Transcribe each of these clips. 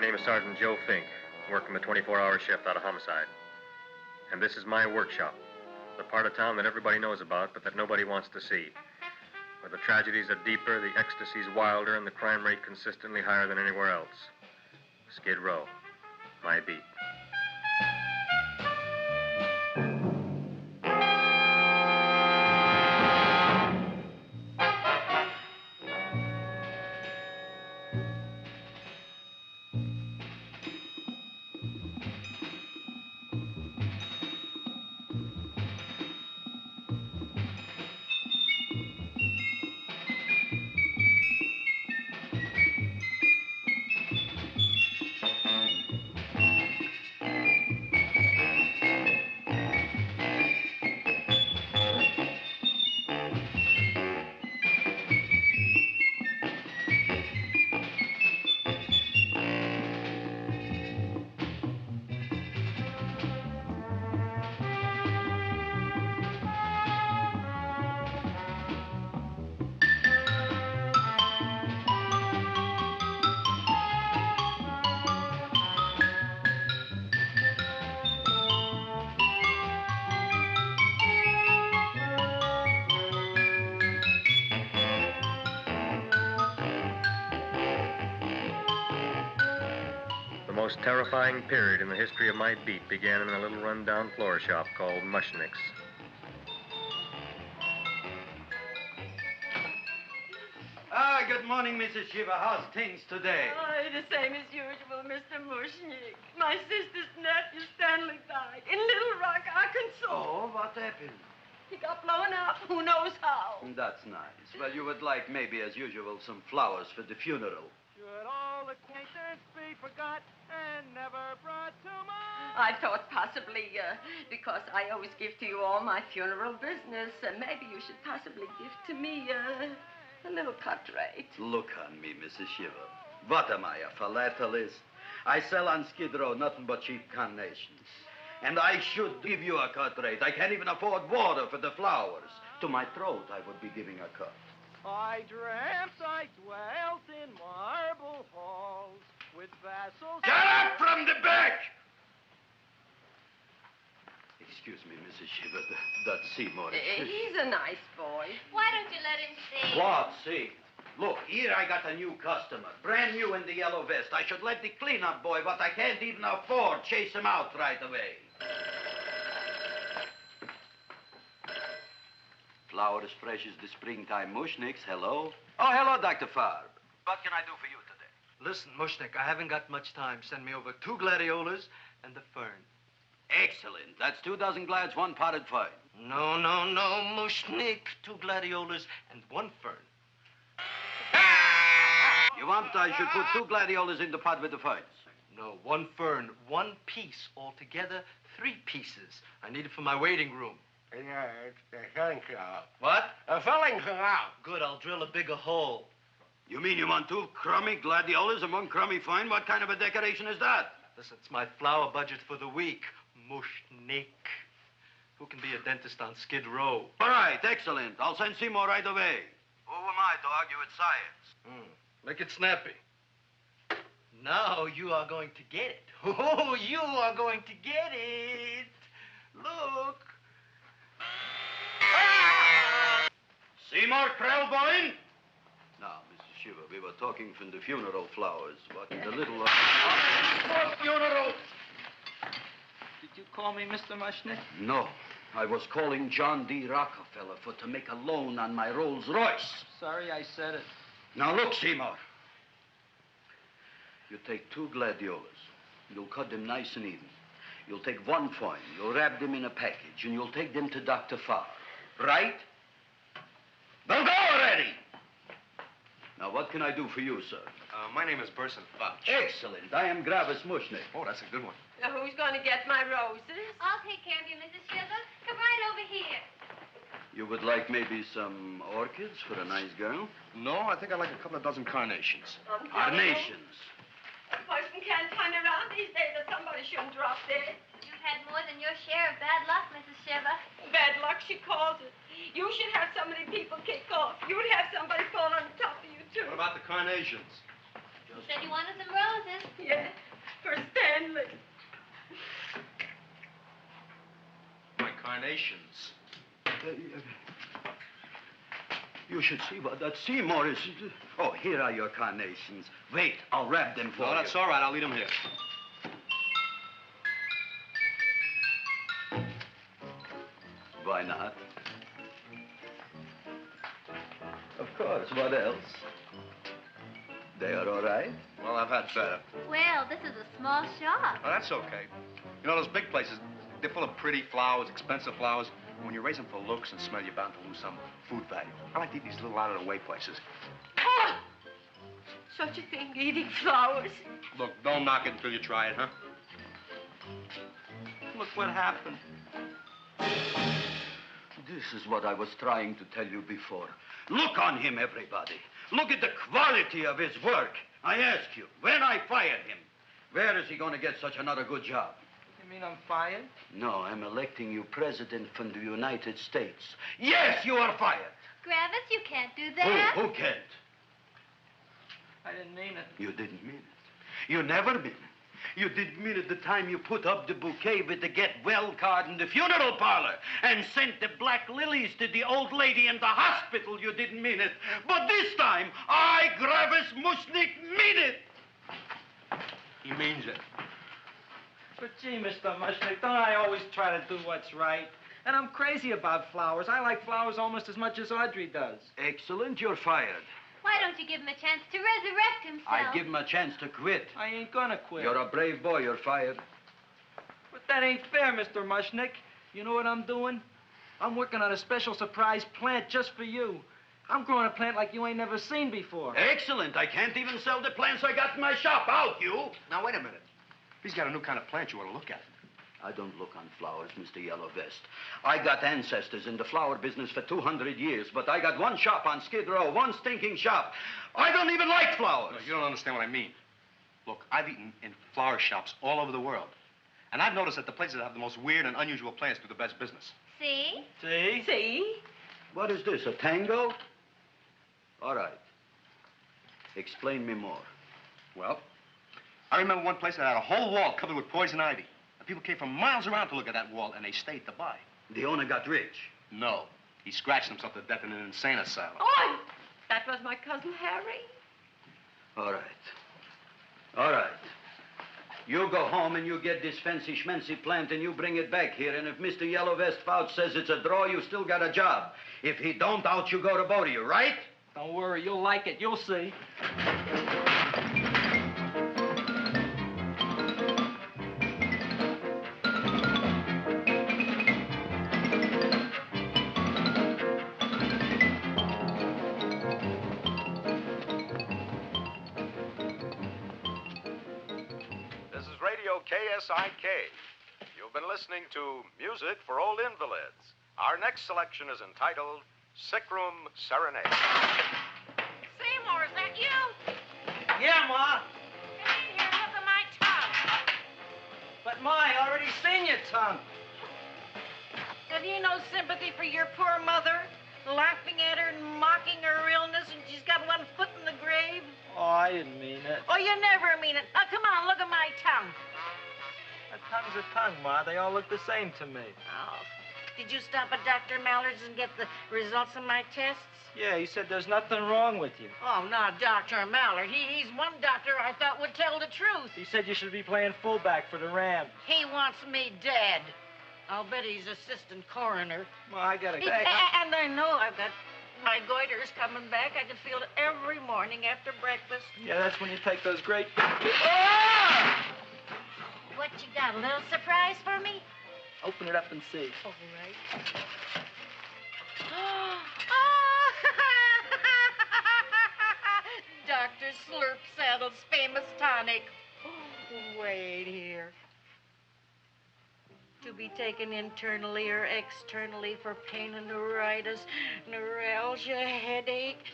name is Sergeant Joe Fink, working the 24-hour shift out of homicide. And this is my workshop, the part of town that everybody knows about, but that nobody wants to see. Where the tragedies are deeper, the ecstasy's wilder, and the crime rate consistently higher than anywhere else. Skid Row, my beat. The most terrifying period in the history of my beat began in a little run-down floor shop called Mushnick's. Good morning, Mrs. Shiva. How's things today? Oh, the same as usual, Mr. Mushnick. My sister's nephew, Stanley, died in Little Rock, Arkansas. Oh, what happened? He got blown up. Who knows how? That's nice. Well, you would like, maybe as usual, some flowers for the funeral. Should all acquaintance be forgot and never brought to mind? I thought possibly, because I always give to you all my funeral business, maybe you should possibly give to me, a little cut rate. Look on me, Mrs. Shiva. What am I, a philatelist? I sell on Skid Row nothing but cheap carnations. And I should give you a cut rate. I can't even afford water for the flowers. To my throat, I would be giving a cut. I dreamt I dwelt in marble halls with vassals. Get up from the back! Excuse me, Mrs. Shiva, that's Seymour. He's a nice boy. Why don't you let him see? What, see? Look, here I got a new customer, brand new in the yellow vest. I should let the cleanup boy, what I can't even afford, chase him out right away. Flower as fresh as the springtime Mushnicks. Hello? Oh, hello, Dr. Farb. What can I do for you today? Listen, Mushnick, I haven't got much time. Send me over 2 gladiolas and the fern. Excellent. That's 2 dozen glads, 1 potted fern. No, Mushnick. 2 gladiolas and 1 fern. You want I should put 2 gladiolas in the pot with the ferns? No, 1 fern, 1 piece. Altogether, 3 pieces. I need it for my waiting room. Yeah, it's the filling canal. What? A filling canal. Good, I'll drill a bigger hole. You mean you want 2 crummy gladiolas and 1 crummy fern? What kind of a decoration is that? Listen, it's my flower budget for the week. Mushnick. Who can be a dentist on Skid Row? All right, excellent. I'll send Seymour right away. Who am I to argue with science? Make it snappy. Now you are going to get it. Oh, you are going to get it. Look. Seymour Krelboyne? Now, Mrs. Shiva, we were talking from the funeral flowers. What the little... For funeral! Did you call me Mr. Mushnick? No. I was calling John D. Rockefeller to make a loan on my Rolls Royce. Sorry I said it. Now, look, Seymour. You take 2 gladiolas. You'll cut them nice and even. You'll take 1 fern. You'll wrap them in a package, and you'll take them to Dr. Farr. Right? Now go already! Now, what can I do for you, sir? My name is Burson Fouch. Excellent. I am Gravis Mushnick. Oh, that's a good one. Now, who's going to get my roses? I'll take care of you, Mrs. Shiva. Come right over here. You would like maybe some orchids for a nice girl? No, I think I'd like a couple of dozen carnations. Carnations. A person can't turn around these days that somebody shouldn't drop dead. You've had more than your share of bad luck, Mrs. Shiva. Bad luck, she calls it. You should have so many people kick off. You'd have somebody fall on top of you, too. What about the carnations? Said you wanted some roses. Yes, for Stanley. My carnations. You should see what that Seymour is. Oh, here are your carnations. Wait, I'll wrap them for No, you. that's all right. I'll leave them here. Why not? Of course, what else? They are all right? Well, I've had better. Well, this is a small shop. Oh, that's okay. You know, those big places, they're full of pretty flowers, expensive flowers. And when you raise them for looks and smell, you're bound to lose some food value. I like to eat these little out-of-the-way places. Oh! Such a thing, eating flowers. Look, don't knock it until you try it, huh? Look what happened. This is what I was trying to tell you before. Look on him, everybody. Look at the quality of his work. I ask you, when I fired him, where is he going to get such another good job? You mean I'm fired? No, I'm electing you president from the United States. Yes, you are fired. Gravis, you can't do that. Who can't? I didn't mean it. You didn't mean it. You never mean it. You didn't mean it the time you put up the bouquet with the get well card in the funeral parlor and sent the black lilies to the old lady in the hospital. You didn't mean it. But this time, I, Gravis Mushnik, mean it. He means it. But gee, Mr. Mushnick, don't I always try to do what's right? And I'm crazy about flowers. I like flowers almost as much as Audrey does. Excellent, you're fired. Why don't you give him a chance to resurrect himself? I give him a chance to quit. I ain't gonna quit. You're a brave boy, you're fired. But that ain't fair, Mr. Mushnick. You know what I'm doing? I'm working on a special surprise plant just for you. I'm growing a plant like you ain't never seen before. Excellent. I can't even sell the plants I got in my shop. Out, you. Now, wait a minute. He's got a new kind of plant you want to look at. I don't look on flowers, Mr. Yellow Vest. I got ancestors in the flower business for 200 years, but I got one shop on Skid Row, one stinking shop. I don't even like flowers. No, you don't understand what I mean. Look, I've eaten in flower shops all over the world. And I've noticed that the places that have the most weird and unusual plants do the best business. See? See? See? What is this, a tango? All right. Explain me more. Well, I remember one place that had a whole wall covered with poison ivy. And people came from miles around to look at that wall, and they stayed to buy. The owner got rich. No. He scratched himself to death in an insane asylum. Oh, that was my cousin Harry. All right. All right. You go home and you get this fancy schmancy plant and you bring it back here. And if Mr. Yellow Vest Fouch says it's a draw, you still got a job. If he don't, out you go to both of you, right? Don't worry, you'll like it. You'll see. This is Radio KSIK. You've been listening to Music for Old Invalids. Our next selection is entitled Sick Room Serenade. Seymour, is that you? Yeah, Ma. Come in here, look at my tongue. But, Ma, I already seen your tongue. Have you no sympathy for your poor mother? Laughing at her and mocking her illness, and she's got one foot in the grave? Oh, I didn't mean it. Oh, you never mean it. Now, come on, look at my tongue. A tongue's a tongue, Ma. They all look the same to me. Oh, did you stop at Dr. Mallard's and get the results of my tests? Yeah, he said there's nothing wrong with you. Oh, not Dr. Mallard. He's one doctor I thought would tell the truth. He said you should be playing fullback for the Rams. He wants me dead. I'll bet he's assistant coroner. Ma, I gotta go. And I know I've got my goiter's coming back. I can feel it every morning after breakfast. Yeah, that's when you take those great... What you got, a little surprise for me? Open it up and see. All right. Dr. Slurp Saddle's famous tonic. Wait here. To be taken internally or externally for pain and neuritis, neuralgia, headache.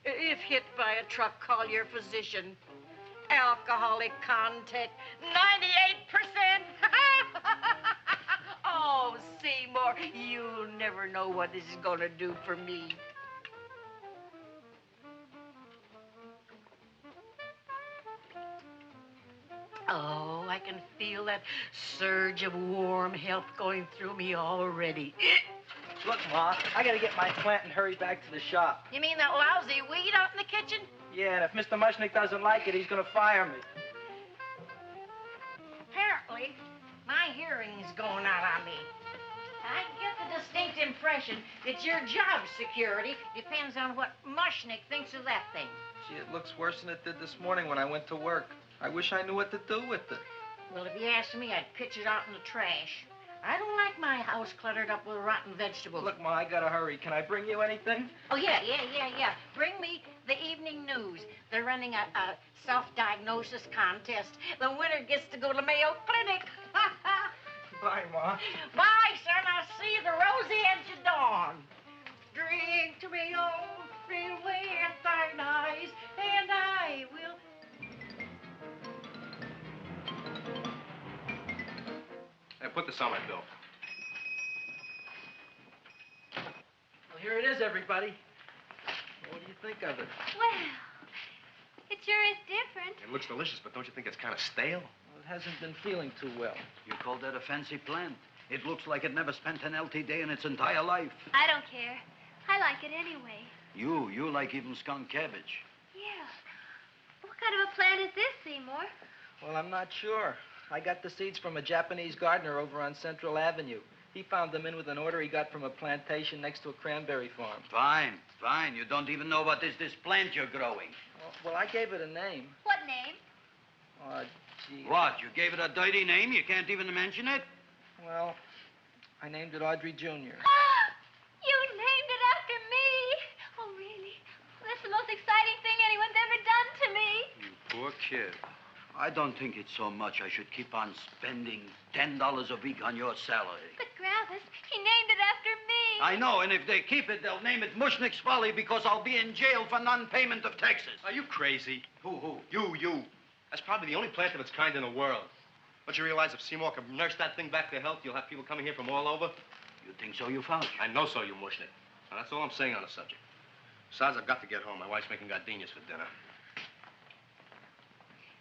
If hit by a truck, call your physician. Alcoholic content, 98%. Oh, Seymour, you'll never know what this is going to do for me. Oh, I can feel that surge of warm health going through me already. Look, Ma, I gotta get my plant and hurry back to the shop. You mean that lousy weed out in the kitchen? Yeah, and if Mr. Mushnick doesn't like it, he's gonna fire me. Apparently, my hearing's going out on me. I get the distinct impression that your job security depends on what Mushnick thinks of that thing. Gee, it looks worse than it did this morning when I went to work. I wish I knew what to do with it. Well, if you asked me, I'd pitch it out in the trash. I don't like my house cluttered up with rotten vegetables. Look, Ma, I gotta hurry. Can I bring you anything? Oh, yeah. Bring me the evening news. They're running a self-diagnosis contest. The winner gets to go to Mayo Clinic. Bye, Ma. Bye, son. I'll see you the rosy edge of dawn. Drink to me, oh, feel with thine eyes, and I will... Hey, put this on my bill. Well, here it is, everybody. What do you think of it? Well, it sure is different. It looks delicious, but don't you think it's kind of stale? Well, it hasn't been feeling too well. You call that a fancy plant? It looks like it never spent an LT day in its entire life. I don't care. I like it anyway. You like even skunk cabbage. Yeah. What kind of a plant is this, Seymour? Well, I'm not sure. I got the seeds from a Japanese gardener over on Central Avenue. He found them in with an order he got from a plantation next to a cranberry farm. Fine. You don't even know what is this plant you're growing. Well, I gave it a name. What name? Oh, gee. What? You gave it a dirty name? You can't even mention it? Well, I named it Audrey Jr. You named it after me. Oh, really? That's the most exciting thing anyone's ever done to me. You poor kid. I don't think it's so much I should keep on spending $10 a week on your salary. But, Gravis, he named it after me. I know, and if they keep it, they'll name it Mushnick's Folly because I'll be in jail for non-payment of taxes. Are you crazy? Who? You. That's probably the only plant of its kind in the world. Don't you realize if Seymour can nurse that thing back to health, you'll have people coming here from all over? You think so, you found? I know so, you Mushnick. Now, that's all I'm saying on the subject. Besides, I've got to get home. My wife's making gardenias for dinner.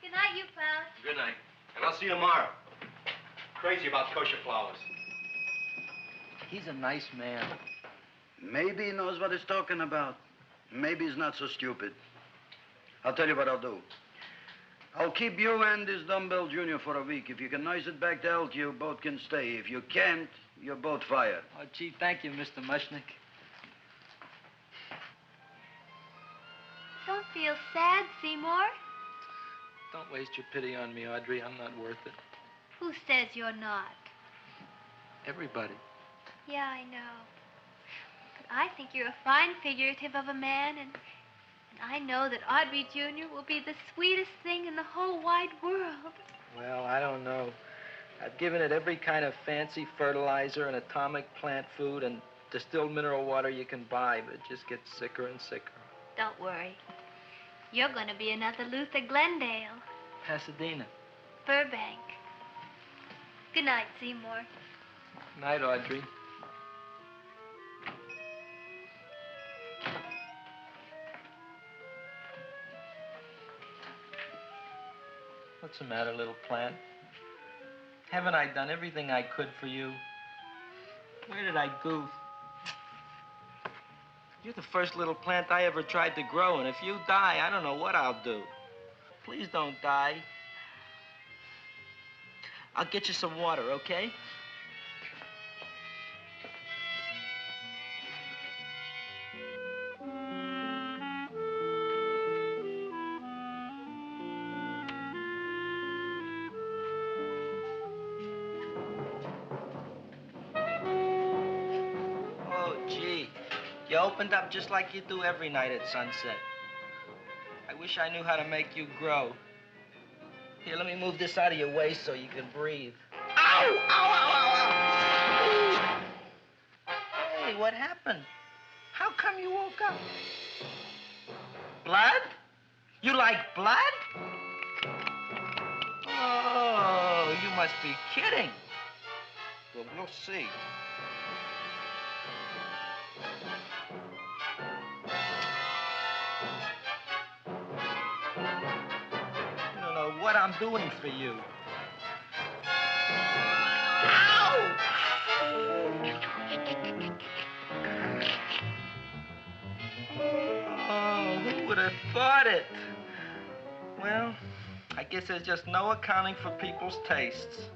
Good night, you pal. Good night. And I'll see you tomorrow. Crazy about kosher flowers. He's a nice man. Maybe he knows what he's talking about. Maybe he's not so stupid. I'll tell you what I'll do. I'll keep you and this dumbbell junior for a week. If you can nurse it back to health, you both can stay. If you can't, you're both fired. Oh, gee, thank you, Mr. Mushnick. Don't feel sad, Seymour. Don't waste your pity on me, Audrey. I'm not worth it. Who says you're not? Everybody. Yeah, I know. But I think you're a fine figurative of a man, and I know that Audrey Jr. will be the sweetest thing in the whole wide world. Well, I don't know. I've given it every kind of fancy fertilizer and atomic plant food and distilled mineral water you can buy, but it just gets sicker and sicker. Don't worry. You're going to be another Luther Glendale. Pasadena. Burbank. Good night, Seymour. Night, Audrey. What's the matter, little plant? Haven't I done everything I could for you? Where did I goof? You're the first little plant I ever tried to grow, and if you die, I don't know what I'll do. Please don't die. I'll get you some water, okay? Oh, gee. You opened up just like you do every night at sunset. I wish I knew how to make you grow. Here, let me move this out of your way so you can breathe. Ow! Ow, ow, ow, ow! Hey, what happened? How come you woke up? Blood? You like blood? Oh, you must be kidding. Well, we'll see. I don't know what I'm doing for you. Oh, who would have thought it? Well, I guess there's just no accounting for people's tastes.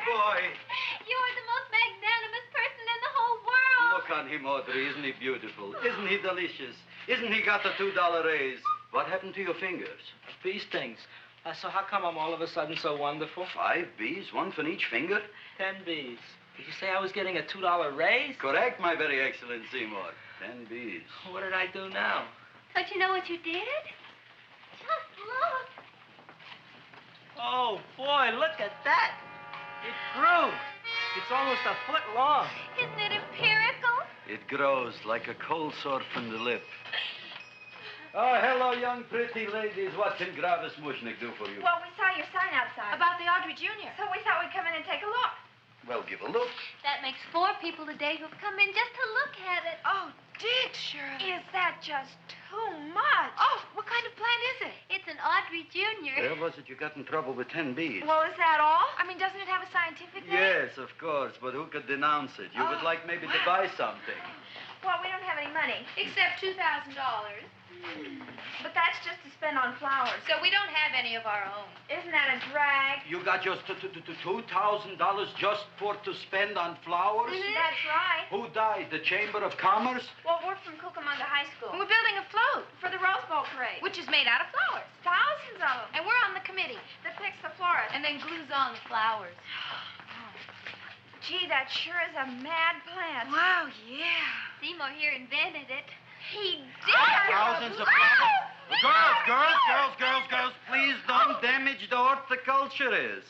You're the most magnanimous person in the whole world. Look on him, Audrey. Isn't he beautiful? Isn't he delicious? Isn't he got the $2 raise? What happened to your fingers? Bee stings. So how come I'm all of a sudden so wonderful? 5 bees, one for each finger? 10 bees. Did you say I was getting a $2 raise? Correct, my very excellent Seymour. 10 bees. What did I do now? Don't you know what you did? Just look. Oh, boy, look at that. It grew. It's almost a foot long. Isn't it empirical? It grows like a cold sore from the lip. Oh, hello, young pretty ladies. What can Gravis Mushnick do for you? Well, we saw your sign outside. About the Audrey Jr. So we thought we'd come in and take a look. Well, give a look. That makes 4 people today who've come in just to look at it. Oh, Dick, Shirley. Is that just too much? Oh, what kind of plant is it? It's an Audrey Jr. Where was it you got in trouble with 10 bees? Well, is that all? I mean, doesn't it have a scientific name? Yes, of course, but who could denounce it? You would like maybe to buy something. Well, we don't have any money. Except $2,000. But that's just to spend on flowers. So we don't have any of our own. Isn't that a drag? You got just $2,000 just to spend on flowers? That's right. Who died? The Chamber of Commerce? Well, we're from Cucamonga High School. We're building a float For the Rose Bowl parade. which is made out of flowers. Thousands of them. And we're on the committee That picks the florist. and then glues on the flowers. Gee, that sure is a mad plant. Wow, yeah. Seymour here invented it. He did. Thousands of flowers. Girls, please don't damage the horticulturist.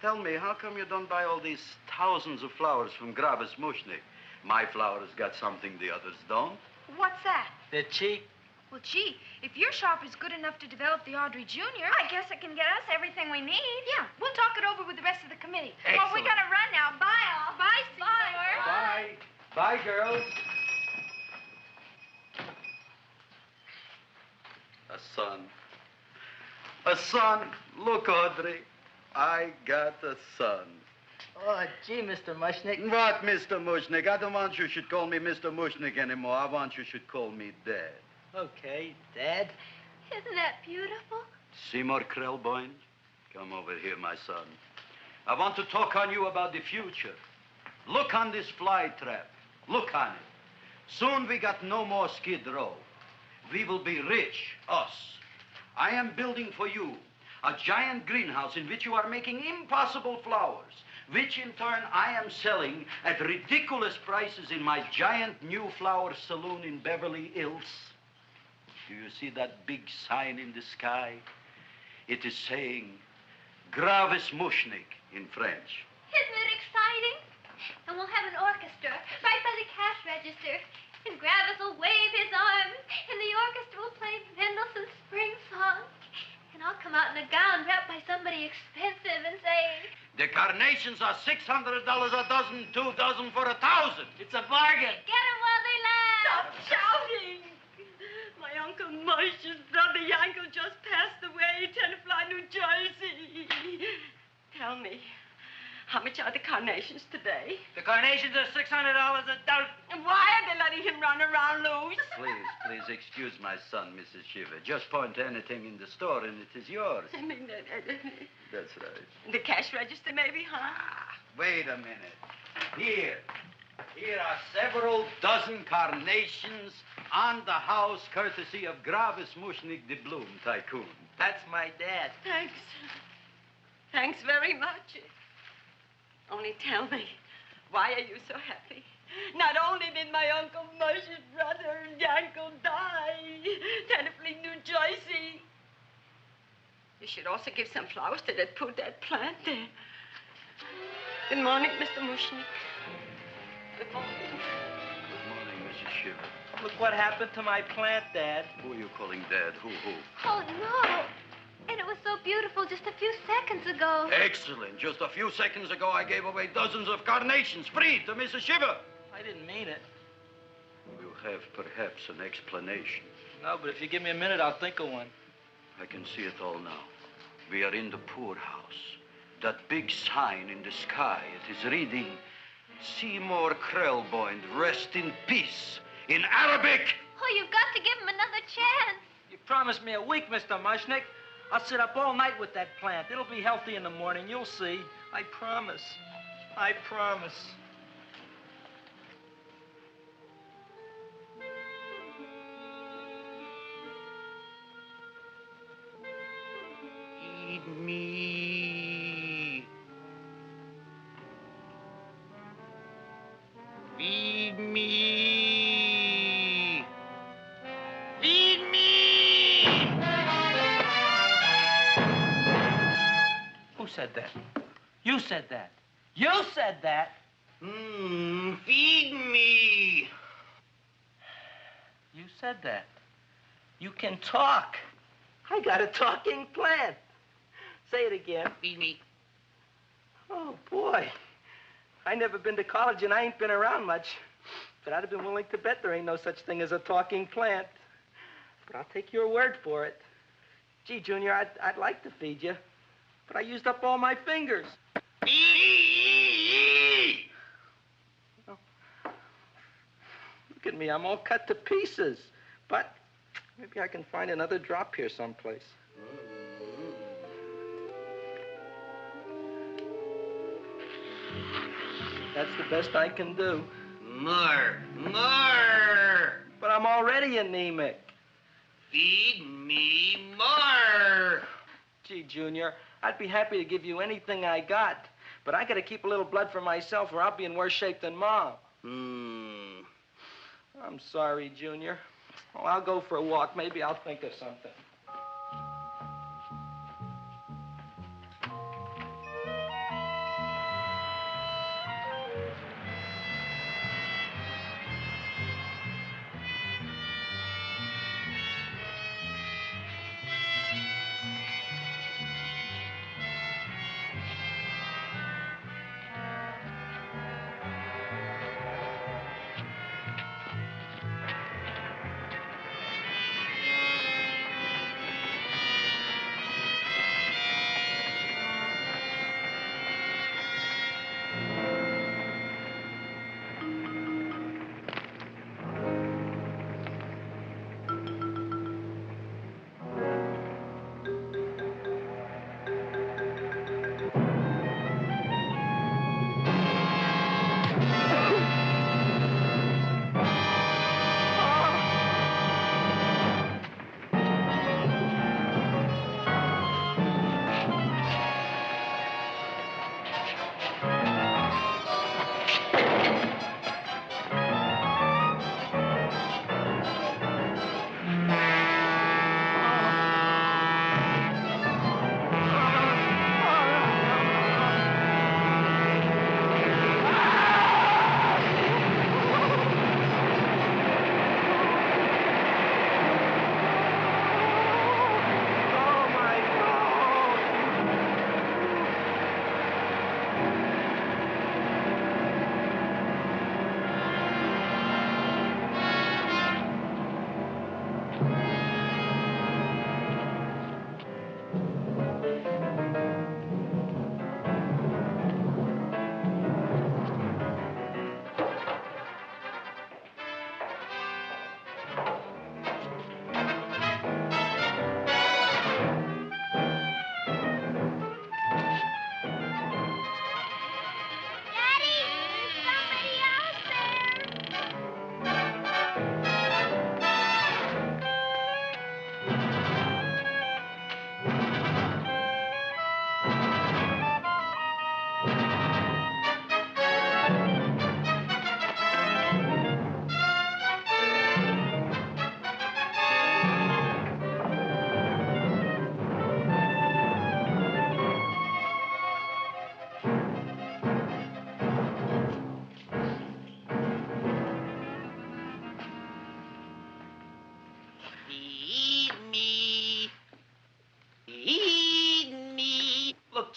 Tell me, how come you don't buy all these thousands of flowers from Gravis Mushnick? My flowers got something the others don't. What's that? They're cheap. Well, gee, if your shop is good enough to develop the Audrey Jr., I guess it can get us everything we need. Yeah, we'll talk it over with the rest of the committee. Well, we Excellent. gotta run now. Bye, all. Bye, Seymour. Bye. Bye, girls. A son. A son. Look, Audrey. I got a son. Oh, gee, Mr. Mushnick. What, Mr. Mushnick? I don't want you should call me Mr. Mushnick anymore. I want you should call me Dad. Okay, Dad. Isn't that beautiful? Seymour Krelboyne, come over here, my son. I want to talk on you about the future. Look on this fly trap. Look on it. Soon we got no more Skid Row. We will be rich, us. I am building for you a giant greenhouse in which you are making impossible flowers, which in turn I am selling at ridiculous prices in my giant new flower saloon in Beverly Hills. Do you see that big sign in the sky? It is saying Gravis Mushnick in French. Isn't it exciting? And we'll have an orchestra right by the cash register. And Gravis will wave his arms, and the orchestra will play Mendelssohn's Spring Song. And I'll come out in a gown wrapped by somebody expensive and say, The carnations are $600 a dozen, 2 dozen for $1,000. It's a bargain. get 'em while they last. Stop shouting! My Uncle Mush's brother Yankel just passed away, Tenafly, New Jersey. Tell me, how much are the carnations today? The carnations are $600 a dozen. And why are they letting him run around loose? Please excuse my son, Mrs. Shiver. Just point to anything in the store and it is yours. I mean, That's right. the cash register maybe, huh? Wait a minute. Here are several dozen carnations on the house courtesy of Gravis Mushnick the Bloom Tycoon. That's my dad. Thanks. Thanks very much. Only tell me, why are you so happy? Not only did my Uncle Mush's brother Yankel die, Tenafly, New Jersey. You should also give some flowers to that poor dead plant there. Good morning, Mr. Mushnick. Good morning. Good morning, Mrs. Shiver. Look what happened to my plant, Dad. Who are you calling Dad? Who? Oh, no. And it was so beautiful just a few seconds ago. Excellent. Just a few seconds ago, I gave away dozens of carnations free to Mrs. Shiver. I didn't mean it. You have perhaps an explanation. No, but if you give me a minute, I'll think of one. I can see it all now. We are in the poorhouse. That big sign in the sky, it is reading, Seymour Krelboyne, rest in peace, in Arabic. Oh, you've got to give him another chance. You promised me a week, Mr. Mushnick. I'll sit up all night with that plant. It'll be healthy in the morning. You'll see. I promise. I promise. Feed me. Feed me. Feed me. Who said that? You said that. You said that. Feed me. You said that. You can talk. I got a talking plant. Say it again. Feed me. Oh, boy. I never been to college and I ain't been around much. But I'd have been willing to bet there ain't no such thing as a talking plant. But I'll take your word for it. Gee, Junior, I'd like to feed you. But I used up all my fingers. Oh. Look at me, I'm all cut to pieces. But maybe I can find another drop here someplace. That's the best I can do. More. But I'm already anemic. Feed me more. Gee, Junior, I'd be happy to give you anything I got. But I gotta keep a little blood for myself or I'll be in worse shape than Mom. I'm sorry, Junior. Oh, I'll go for a walk. Maybe I'll think of something.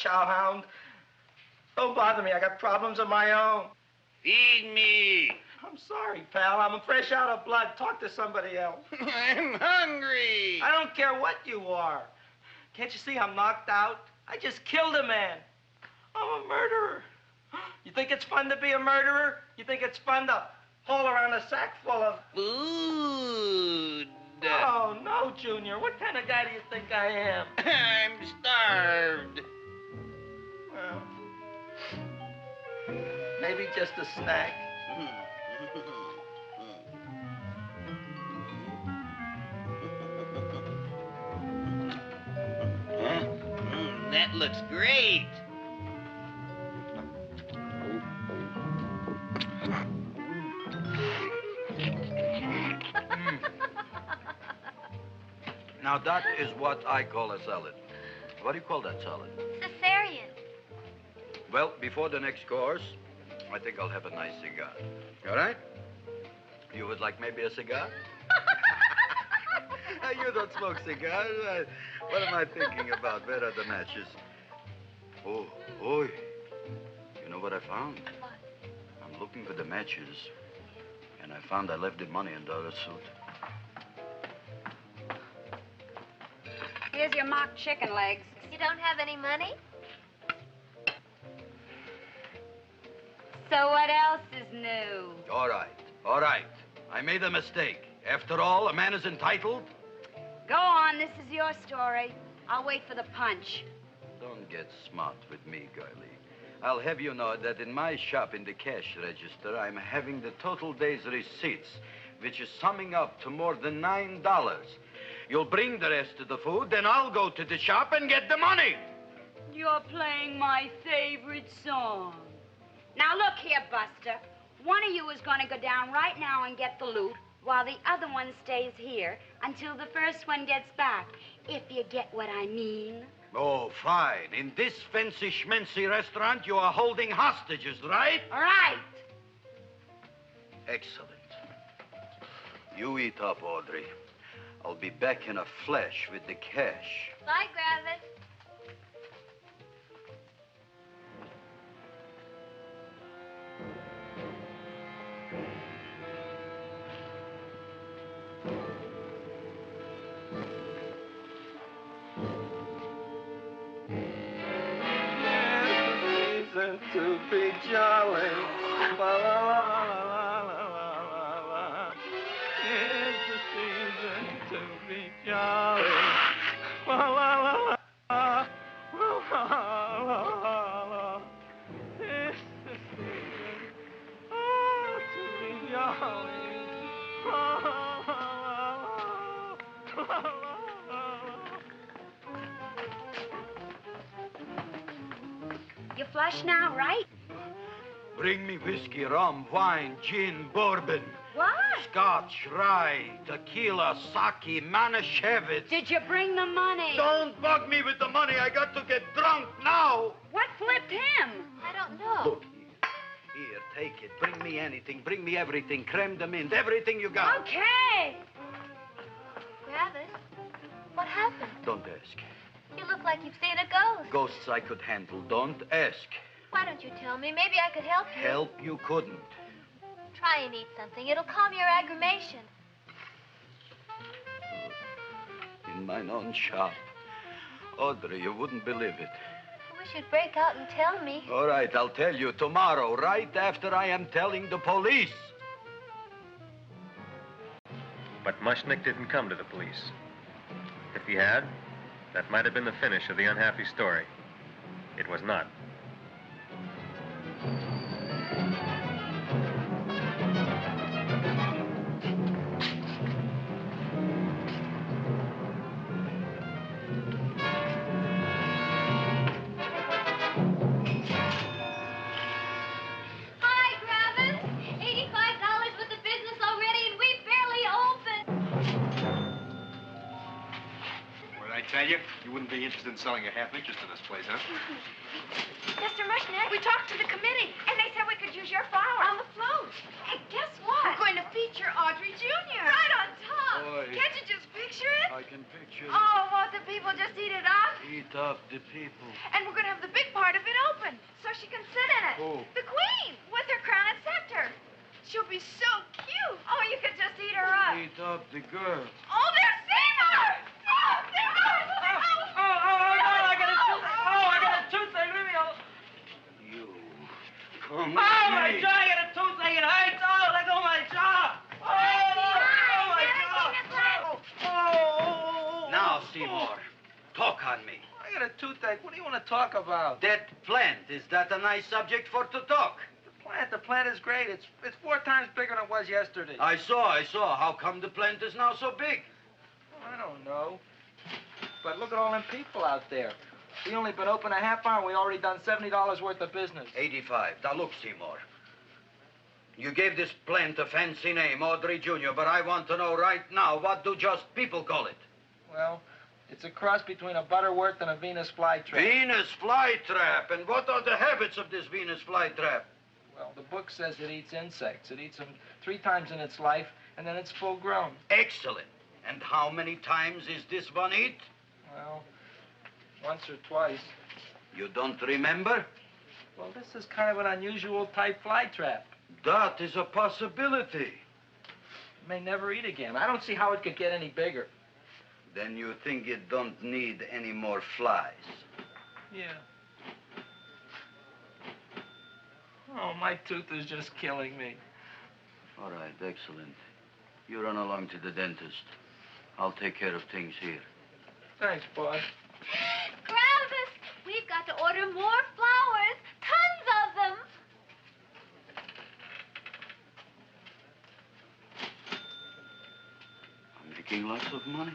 chowhound. Don't bother me. I got problems of my own. Feed me. I'm sorry, pal. I'm fresh out of blood. Talk to somebody else. I'm hungry. I don't care what you are. Can't you see I'm knocked out? I just killed a man. I'm a murderer. You think it's fun to be a murderer? You think it's fun to haul around a sack full of... Food. Oh, no, Junior. What kind of guy do you think I am? I'm starved. Well, maybe just a snack. Huh? That looks great. Now, that is what I call a salad. What do you call that salad? Caesarean. Well, before the next course, I think I'll have a nice cigar. All right? You would like maybe a cigar? You don't smoke cigars. What am I thinking about? Where are the matches? Oh, oi. You know what I found? What? I'm looking for the matches, and I found I left the money in the other suit. Here's your mock chicken legs. You don't have any money? So what else is new? All right. I made a mistake. After all, a man is entitled. Go on, this is your story. I'll wait for the punch. Don't get smart with me, girlie. I'll have you know that in my shop in the cash register, I'm having the total day's receipts, which is summing up to more than $9. You'll bring the rest of the food, then I'll go to the shop and get the money. You're playing my favorite song. Now look here, Buster. One of you is going to go down right now and get the loot, while the other one stays here until the first one gets back, if you get what I mean. Oh, fine. In this fancy schmancy restaurant, you are holding hostages, right? Right. Excellent. You eat up, Audrey. I'll be back in a flash with the cash. Bye, Gravis. To be jolly. La, la, la, la, la, la, la. It's the season to be jolly. La, la, la, la, la, la, la, la. It's the season to be jolly. La, la, la, la, la, la. You flush now, right? Bring me whiskey, rum, wine, gin, bourbon. What? Scotch, rye, tequila, sake, Manischewitz. Did you bring the money? Don't bug me with the money. I got to get drunk now. What flipped him? I don't know. Look, here, take it. Bring me anything. Bring me everything. Creme de menthe, everything you got. Okay. Gravis, what happened? Don't ask. You look like you've seen a ghost. Ghosts I could handle. Don't ask. Why don't you tell me? Maybe I could help you. Help you couldn't. Try and eat something. It'll calm your aggravation. In mine own shop. Audrey, you wouldn't believe it. I wish you'd break out and tell me. All right, I'll tell you tomorrow, right after I am telling the police. But Mushnick didn't come to the police. If he had, that might have been the finish of the unhappy story. It was not. Hi, Gravis. $85 with the business already, and we barely opened. What did I tell you? You wouldn't be interested in selling a half interest in this place, huh? Mr. Mushnick, we talked to the committee, and they said we could use your flour on the float. Hey, guess what? We're going to feature Audrey Jr. Right on top. Boy. Can't you just picture it? I can picture it. Oh, won't the people just eat it up? Eat up the people. And we're going to have the big part of it open so she can sit in it. Who? The queen with her crown and scepter. She'll be so cute. Oh, you could just eat her up. Eat up the girl. Oh, there's Seymour! Oh, Seymour! I got a toothache. Leave me alone. You. Come Oh, my jaw, I got a toothache. It hurts. Oh, let go of my jaw. Oh, my jaw. Oh. Now, Seymour, talk on me. I got a toothache. What do you want to talk about? That plant, is that a nice subject for to talk? The plant is great. It's 4 times bigger than it was yesterday. I saw. How come the plant is now so big? I don't know. But look at all them people out there. We only been open a half hour and we already done $70 worth of business. 85. Now, look, Seymour. You gave this plant a fancy name, Audrey Jr., but I want to know right now, what do just people call it? Well, it's a cross between a Butterworth and a Venus flytrap. Venus flytrap. And what are the habits of this Venus flytrap? Well, the book says it eats insects. It eats them 3 times in its life, and then it's full grown. Excellent. And how many times is this one eat? Well, once or twice. You don't remember? Well, this is kind of an unusual type flytrap. That is a possibility. It may never eat again. I don't see how it could get any bigger. Then you think it don't need any more flies? Yeah. Oh, my tooth is just killing me. All right, excellent. You run along to the dentist. I'll take care of things here. Thanks, bud. Gravis, we've got to order more flowers. Tons of them. I'm making lots of money.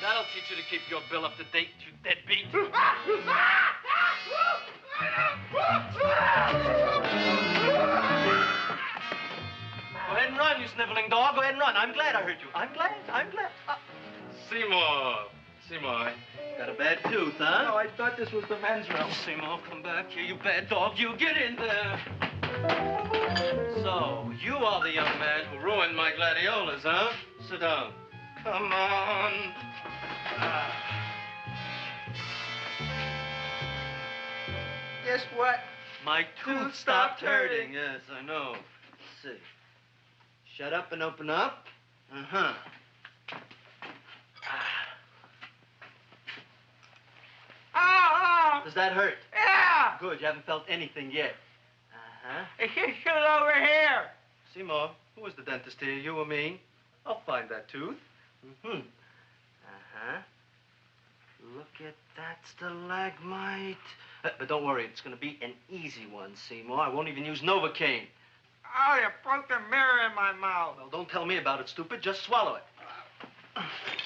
That'll teach you to keep your bill up to date, you deadbeat. Go ahead and run, you sniveling dog. Go ahead and run. I'm glad I heard you. I'm glad. Seymour, got a bad tooth, huh? No, I thought this was the men's room. Seymour, come back here, you bad dog. You get in there. So, you are the young man who ruined my gladiolas, huh? Sit down. Come on. Guess what? My tooth stopped hurting. Yes, I know. Let's see. Shut up and open up. Uh-huh. Oh! Does that hurt? Yeah! Good, you haven't felt anything yet. Uh-huh. It's just over here. Seymour, who is the dentist here, you or me? I'll find that tooth. Mm-hmm. Uh-huh. Look at that stalagmite. But don't worry, it's going to be an easy one, Seymour. I won't even use Novocaine. Oh, you broke the mirror in my mouth. Well, don't tell me about it, stupid. Just swallow it.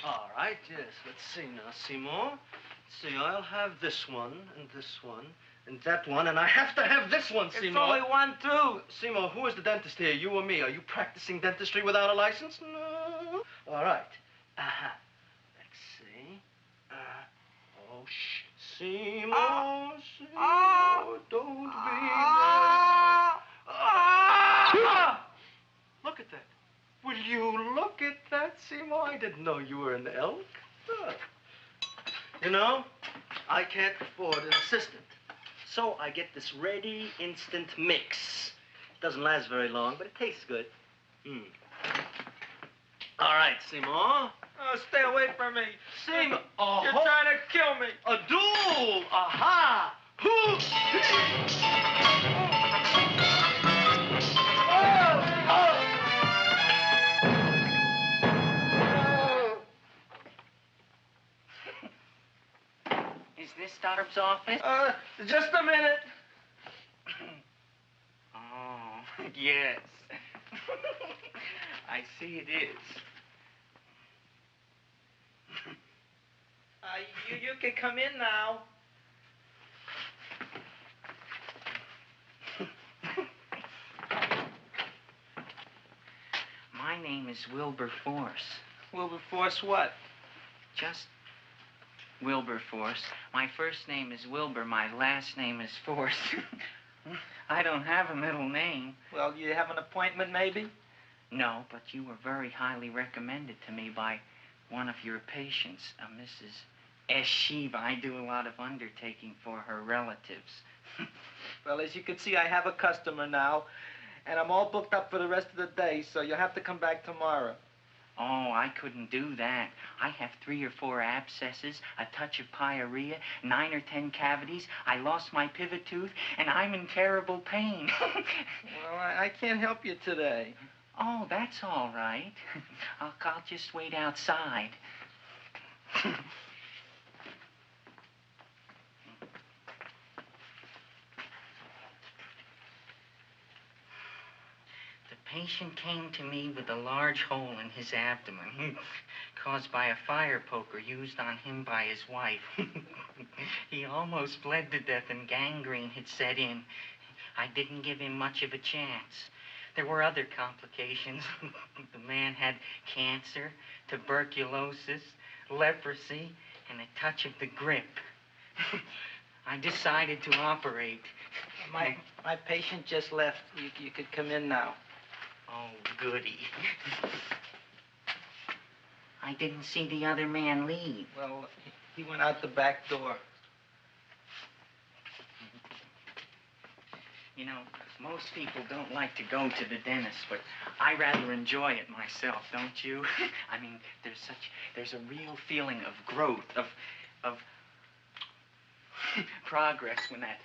All right, yes. Let's see now, Seymour. Let's see, I'll have this one, and that one, and I have to have this one, Seymour. It's only one tooth. Seymour, who is the dentist here, you or me? Are you practicing dentistry without a license? No. All right. Uh-huh. Let's see. Oh, shh. Seymour, Seymour, don't be mad. Look at that. Will you look at that, Seymour? I didn't know you were an elk. You know, I can't afford an assistant. So I get this ready instant mix. It doesn't last very long, but it tastes good. All right, Seymour. Oh, stay away from me. Seymour. You're trying to kill me. A duel. Aha. Is this Stoddard's office? Just a minute. Oh, yes. I see it is. You can come in now. name is Wilberforce. Wilberforce what? Just Wilberforce. My first name is Wilbur. My last name is Force. I don't have a middle name. Well, you have an appointment, maybe? No, but you were very highly recommended to me by one of your patients, Mrs. S. Shiva. I do a lot of undertaking for her relatives. Well, as you can see, I have a customer now, and I'm all booked up for the rest of the day, so you'll have to come back tomorrow. Oh, I couldn't do that. I have 3 or 4 abscesses, a touch of pyorrhea, 9 or 10 cavities. I lost my pivot tooth, and I'm in terrible pain. Well, I can't help you today. Oh, that's all right. I'll just wait outside. The patient came to me with a large hole in his abdomen caused by a fire poker used on him by his wife. He almost bled to death and gangrene had set in. I didn't give him much of a chance. There were other complications. The man had cancer, tuberculosis, leprosy, and a touch of the grip. I decided to operate. My patient just left. You could come in now. Oh, goody. I didn't see the other man leave. Well, he went out the back door. You know, most people don't like to go to the dentist, but I rather enjoy it myself, don't you? I mean, there's a real feeling of growth, of progress when that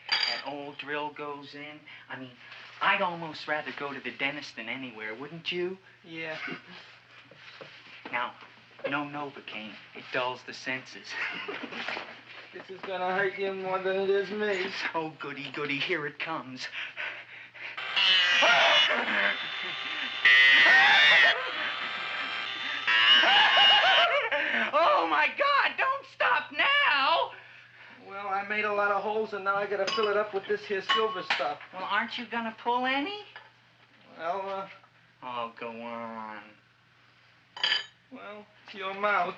old drill goes in. I mean, I'd almost rather go to the dentist than anywhere, wouldn't you? Yeah. Now, no Novocaine. It dulls the senses. This is gonna hurt you more than it is me. Oh, goody, goody, here it comes. Oh, my God, don't stop now! Well, I made a lot of holes, and now I gotta fill it up with this here silver stuff. Well, aren't you gonna pull any? Well, Oh, go on. Well, it's your mouth.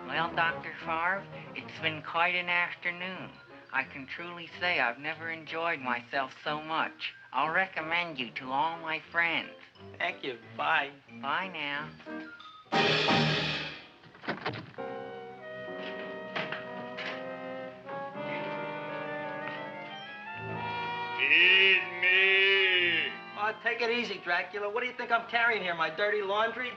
Well, Dr. Favre, it's been quite an afternoon. I can truly say I've never enjoyed myself so much. I'll recommend you to all my friends. Thank you. Bye. Bye now. Feed me. Oh, take it easy, Dracula. What do you think I'm carrying here, my dirty laundry?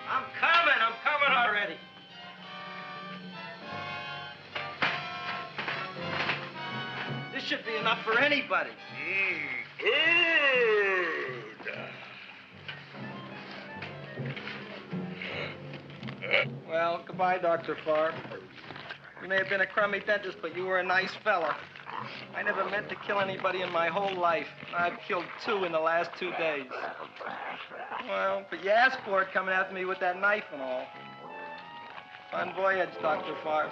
I'm coming already. This should be enough for anybody. Well, goodbye, Dr. Favre. You may have been a crummy dentist, but you were a nice fella. I never meant to kill anybody in my whole life. I've killed 2 in the last 2 days. Well, but you asked for it coming after me with that knife and all. Fun voyage, Dr. Favre.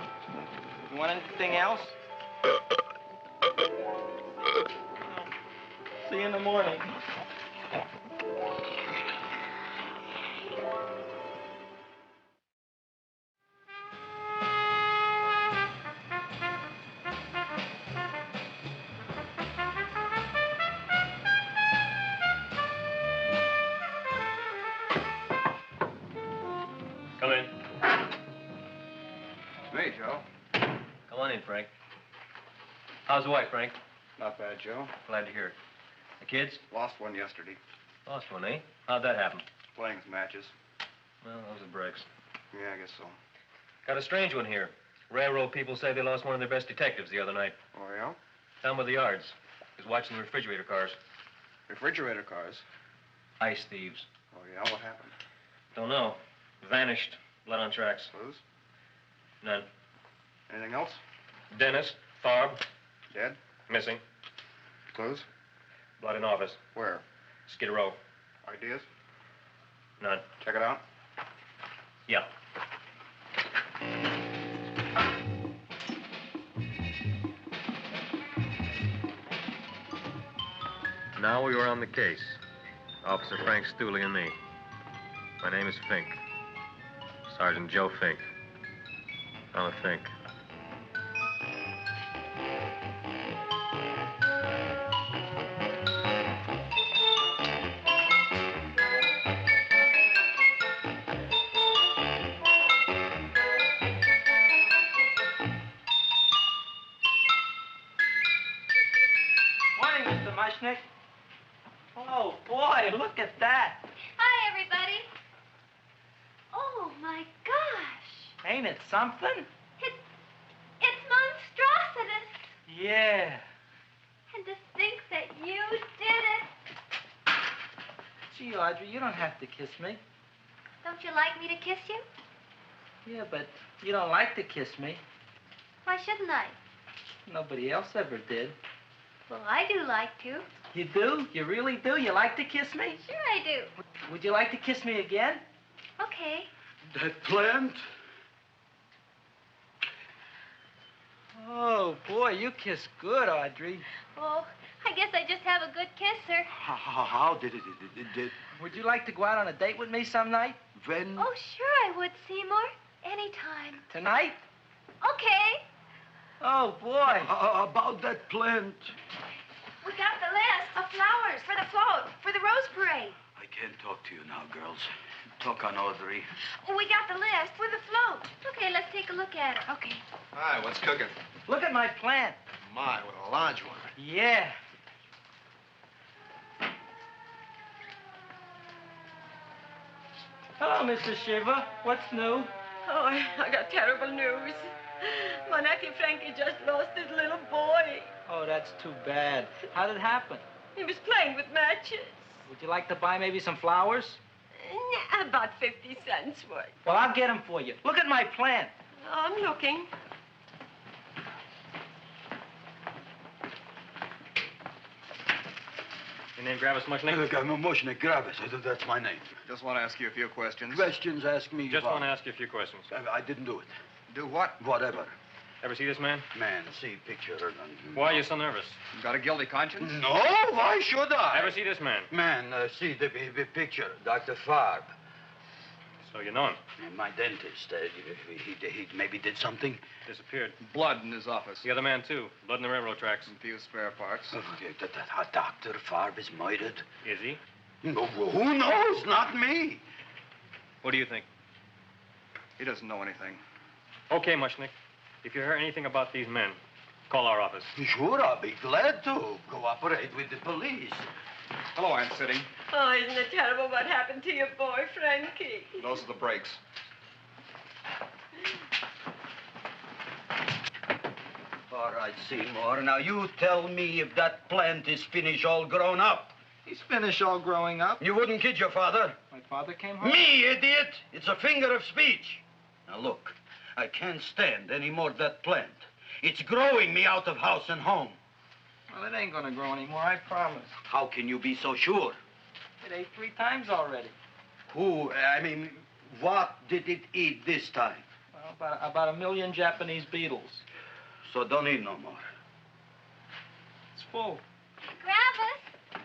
You want anything else? See you in the morning. Come in. Hey, Joe. Come on in, Frank. How's the wife, Frank? Not bad, Joe. Glad to hear it. The kids? Lost one yesterday. Lost one, eh? How'd that happen? Playing some matches. Well, those are breaks. Yeah, I guess so. Got a strange one here. Railroad people say they lost one of their best detectives the other night. Oh, yeah? Down by the yards. He was watching the refrigerator cars. Refrigerator cars? Ice thieves. Oh, yeah? What happened? Don't know. Vanished. Blood on tracks. Clues? None. Anything else? Dennis, Farb, Dead? missing. Clues? Blood in office. Where? Skid Row. Ideas? None. Check it out. Yeah. Now we were on the case. Officer Frank Stooley and me. My name is Fink. Sergeant Joe Fink. I'm a Fink. Morning, Mr. Mushnick. Oh, boy, look at that. Hi, everybody. Oh, my gosh. Ain't it something? It's monstrositous. Yeah. And to think that you did it. Gee, Audrey, you don't have to kiss me. Don't you like me to kiss you? Yeah, but you don't like to kiss me. Why shouldn't I? Nobody else ever did. Well, I do like to. You do? You really do? You like to kiss me? Sure I do. Would you like to kiss me again? Okay. That plant? Oh, boy, you kiss good, Audrey. Oh, I guess I just have a good kisser. How did it? Would you like to go out on a date with me some night? When? Oh, sure I would, Seymour. Anytime. Tonight? Okay. Oh, boy. About that plant. We got the list of flowers for the float, for the Rose Parade. I can't talk to you now, girls. Talk on Audrey. We got the list for the float. Okay, let's take a look at it. Okay. Hi, what's cooking? Look at my plant. My, with a large one. Yeah. Hello, Mr. Shiva. What's new? Oh, I got terrible news. My nephew Frankie just lost his little boy. Oh, that's too bad. How did it happen? He was playing with matches. Would you like to buy maybe some flowers? About 50 cents worth. Well, I'll get them for you. Look at my plant. I'm looking. Your name Gravis Mushnick? Look, I'm Mushnick Gravis. That's my name. Just want to ask you a few questions. Questions, ask me. Just what? want to ask you a few questions. I didn't do it. Do what? Whatever. Ever see this man? Man, see picture. Why are you so nervous? You got a guilty conscience? No, why should I? Ever see this man? Man, see the picture. Dr. Farb. So you know him? My dentist. He maybe did something. Disappeared. Blood in his office. The other man, too. Blood in the railroad tracks. And few spare parts. Dr. Farb is murdered. Is he? No, who knows? Not me. What do you think? He doesn't know anything. Okay, Mushnick. If you hear anything about these men, call our office. Sure, I'll be glad to cooperate with the police. Hello, Aunt Sitting. Oh, isn't it terrible what happened to your boy, Frankie? Those are the brakes. All right, Seymour. Now, you tell me if that plant is finished all grown up. He's finished all growing up. You wouldn't kid your father? My father came home? Me, idiot! It's a figure of speech. Now, look, I can't stand any more of that plant. It's growing me out of house and home. Well, it ain't gonna grow anymore, I promise. How can you be so sure? It ate 3 times already. What did it eat this time? Well, about 1 million Japanese beetles. So don't eat no more. It's full. Gravis!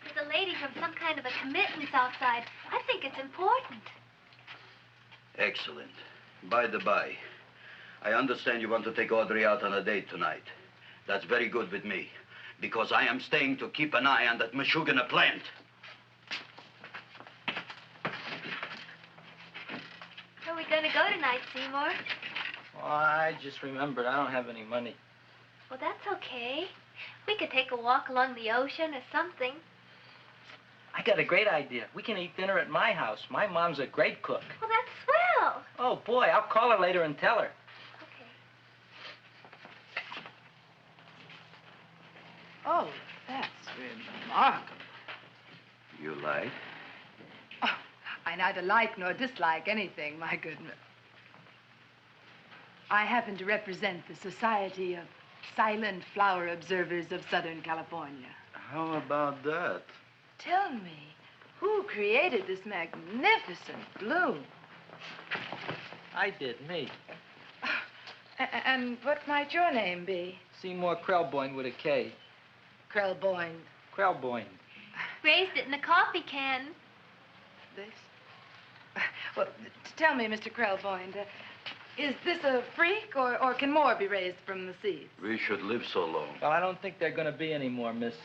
There's a lady from some kind of a committance outside. I think it's important. Excellent. By the by, I understand you want to take Audrey out on a date tonight. That's very good with me, because I am staying to keep an eye on that Meshuggah plant. Where are we going to go tonight, Seymour? Well, I just remembered I don't have any money. Well, that's okay. We could take a walk along the ocean or something. I got a great idea. We can eat dinner at my house. My mom's a great cook. Well, that's swell. Oh, boy, I'll call her later and tell her. Oh, that's remarkable. You like? I neither like nor dislike anything, my goodness. I happen to represent the Society of Silent Flower Observers of Southern California. How about that? Tell me, who created this magnificent bloom? I did, me. And what might your name be? Seymour Krelboyne with a K. Krelboyne. Krelboyne. Raised it in a coffee can. This? Well, tell me, Mr. Krelboyne, is this a freak, or can more be raised from the seeds? We should live so long. Well, I don't think there are going to be any more, Miss,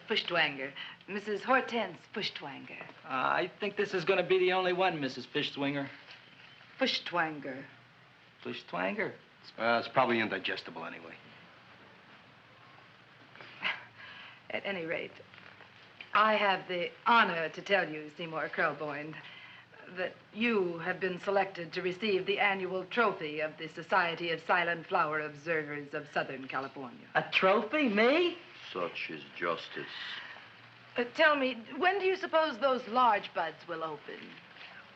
Fuschtwanger. Mrs. Hortense Fuschtwanger. I think this is going to be the only one, Mrs. Fishswinger. Fuschtwanger. Fuschtwanger? It's probably indigestible anyway. At any rate, I have the honor to tell you, Seymour Krelboyne, that you have been selected to receive the annual trophy of the Society of Silent Flower Observers of Southern California. A trophy? Me? Such is justice. Tell me, when do you suppose those large buds will open?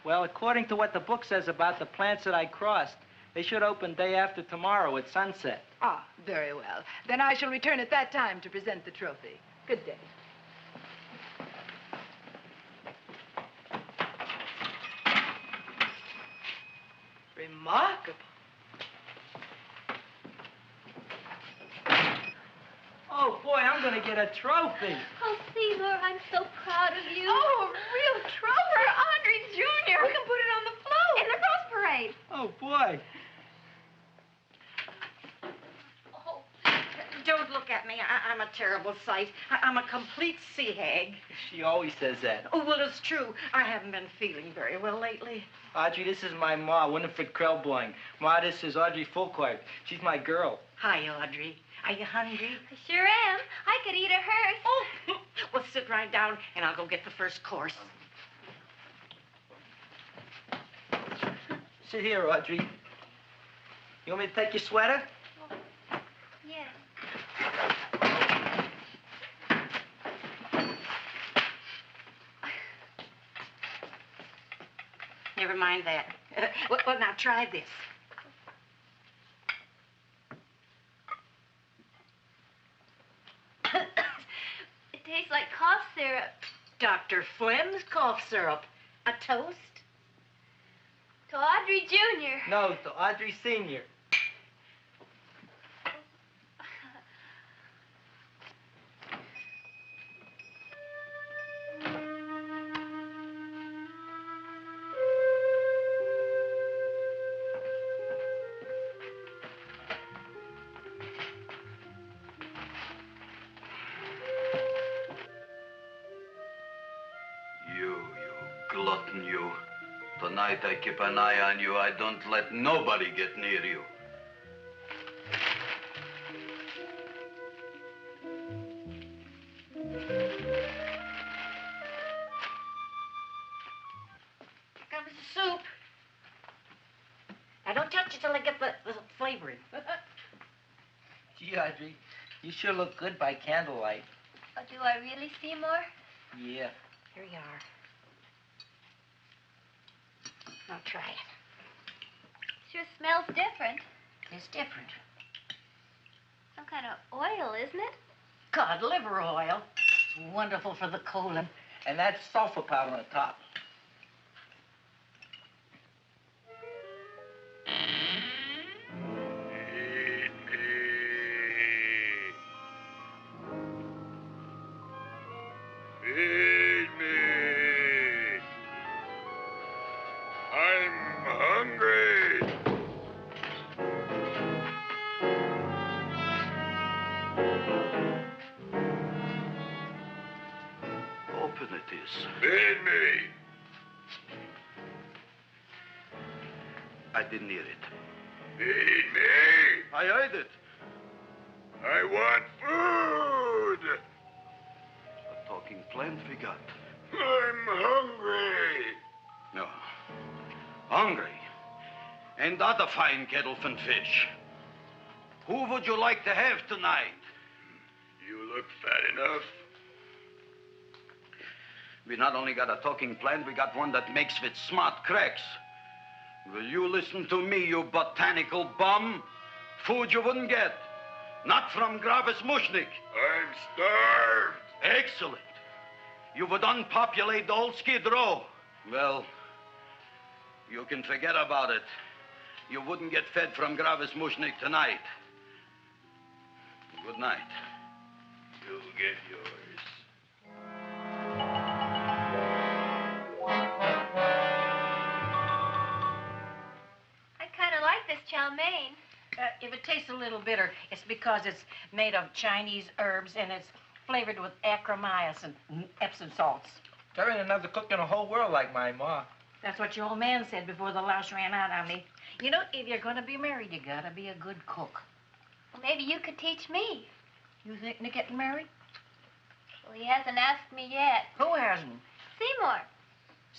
Well, according to what the book says about the plants that I crossed, they should open day after tomorrow at sunset. Ah, very well. Then I shall return at that time to present the trophy. Good day. Remarkable. Oh, boy, I'm going to get a trophy. Oh, Seymour, I'm so proud of you. Oh, a real trophy for Audrey Jr. We can put it on the float. In the Rose Parade. Oh, boy. Don't look at me. I'm a terrible sight. I'm a complete sea hag. She always says that. Oh, well, it's true. I haven't been feeling very well lately. Audrey, this is my ma, Winifred Krelboyne. Ma, this is Audrey Fulcourt. She's my girl. Hi, Audrey. Are you hungry? I sure am. I could eat a hearse. Oh, well, sit right down, and I'll go get the first course. Sit here, Audrey. You want me to take your sweater? Yes. Never mind that. Well, now try this. It tastes like cough syrup. Dr. Flynn's cough syrup. A toast? To Audrey Jr. No, to Audrey Sr. You glutton, you. Tonight I keep an eye on you. I don't let nobody get near you. Here comes the soup. Now, don't touch it till I get the flavoring. Gee, Audrey, you sure look good by candlelight. Oh, do I really, Seymour? Yeah. Here you are. Now try it. Sure smells different. It's different. Some kind of oil, isn't it? Cod liver oil. It's wonderful for the colon. And that's sulfur powder on the top. Feed me. I'm hungry. Open it is. Feed me. I didn't hear it. Feed me. I heard it. I want food. A talking plant we got. I'm hungry. No. Hungry. And other fine kettlefen fish. Who would you like to have tonight? You look fat enough. We not only got a talking plant, we got one that makes with smart cracks. Will you listen to me, you botanical bum? Food you wouldn't get. Not from Gravis Mushnik. I'm starved. Excellent. You would unpopulate the old Skid Row. Well, you can forget about it. You wouldn't get fed from Gravis Mushnik tonight. Good night. You'll get yours. I kind of like this chow mein. If it tastes a little bitter, it's because it's made of Chinese herbs and it's flavored with acromyas and Epsom salts. There ain't another cook in the whole world like my ma. That's what your old man said before the louse ran out on me. You know, if you're going to be married, you got to be a good cook. Well, maybe you could teach me. You thinking of getting married? Well, he hasn't asked me yet. Who hasn't? Seymour.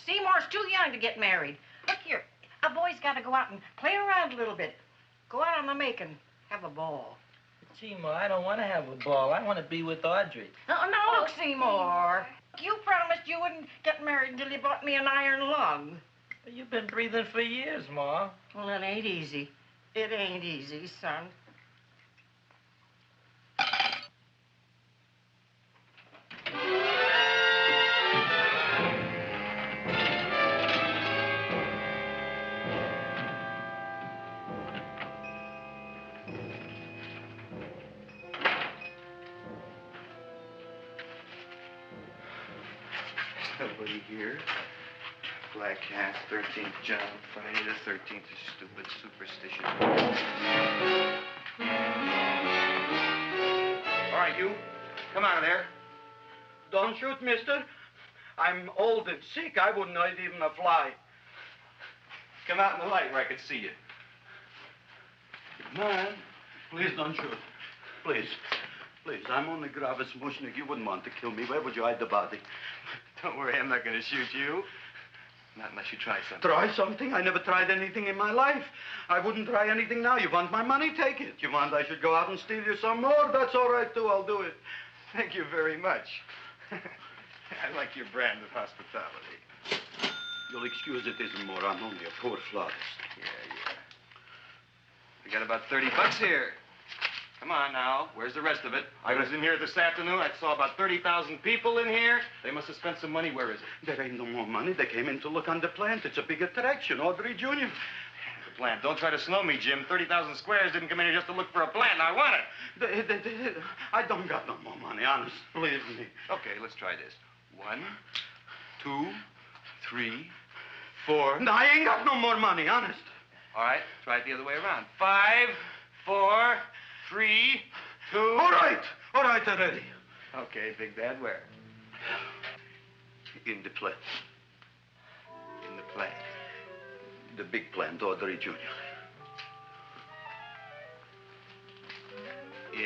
Seymour's too young to get married. Look here, a boy's got to go out and play around a little bit. Go out on the make and have a ball. Seymour, I don't want to have a ball. I want to be with Audrey. No, look, Seymour. You promised you wouldn't get married until you bought me an iron lung. But you've been breathing for years, Ma. Well, it ain't easy. It ain't easy, son. Nobody here. Black Cat, 13th John, Friday the 13th is stupid superstition. All right, you. Come out of there. Don't shoot, mister. I'm old and sick. I wouldn't hurt even a fly. Come out in the light where I can see you. Man, please don't shoot. Please. Please, I'm only Gravis Mushnik. You wouldn't want to kill me. Where would you hide the body? Don't worry, I'm not going to shoot you. Not unless you try something. Try something? I never tried anything in my life. I wouldn't try anything now. You want my money? Take it. You want I should go out and steal you some more? That's all right, too. I'll do it. Thank you very much. I like your brand of hospitality. You'll excuse it isn't more. I'm only a poor flautist. Yeah. We got about $30 here. Come on now. Where's the rest of it? I was in here this afternoon. I saw about 30,000 people in here. They must have spent some money. Where is it? There ain't no more money. They came in to look on the plant. It's a big attraction. Audrey Jr. The plant. Don't try to slow me, Jim. 30,000 squares didn't come in here just to look for a plant. I want it. I don't got no more money, honest. Believe me. Okay, let's try this. 1, 2, 3, 4. No, I ain't got no more money, honest. All right, try it the other way around. 5, 4, 3, 2. All right already. Okay, Big Dad, where? In the plant. In the plant. The big plant, Audrey Jr.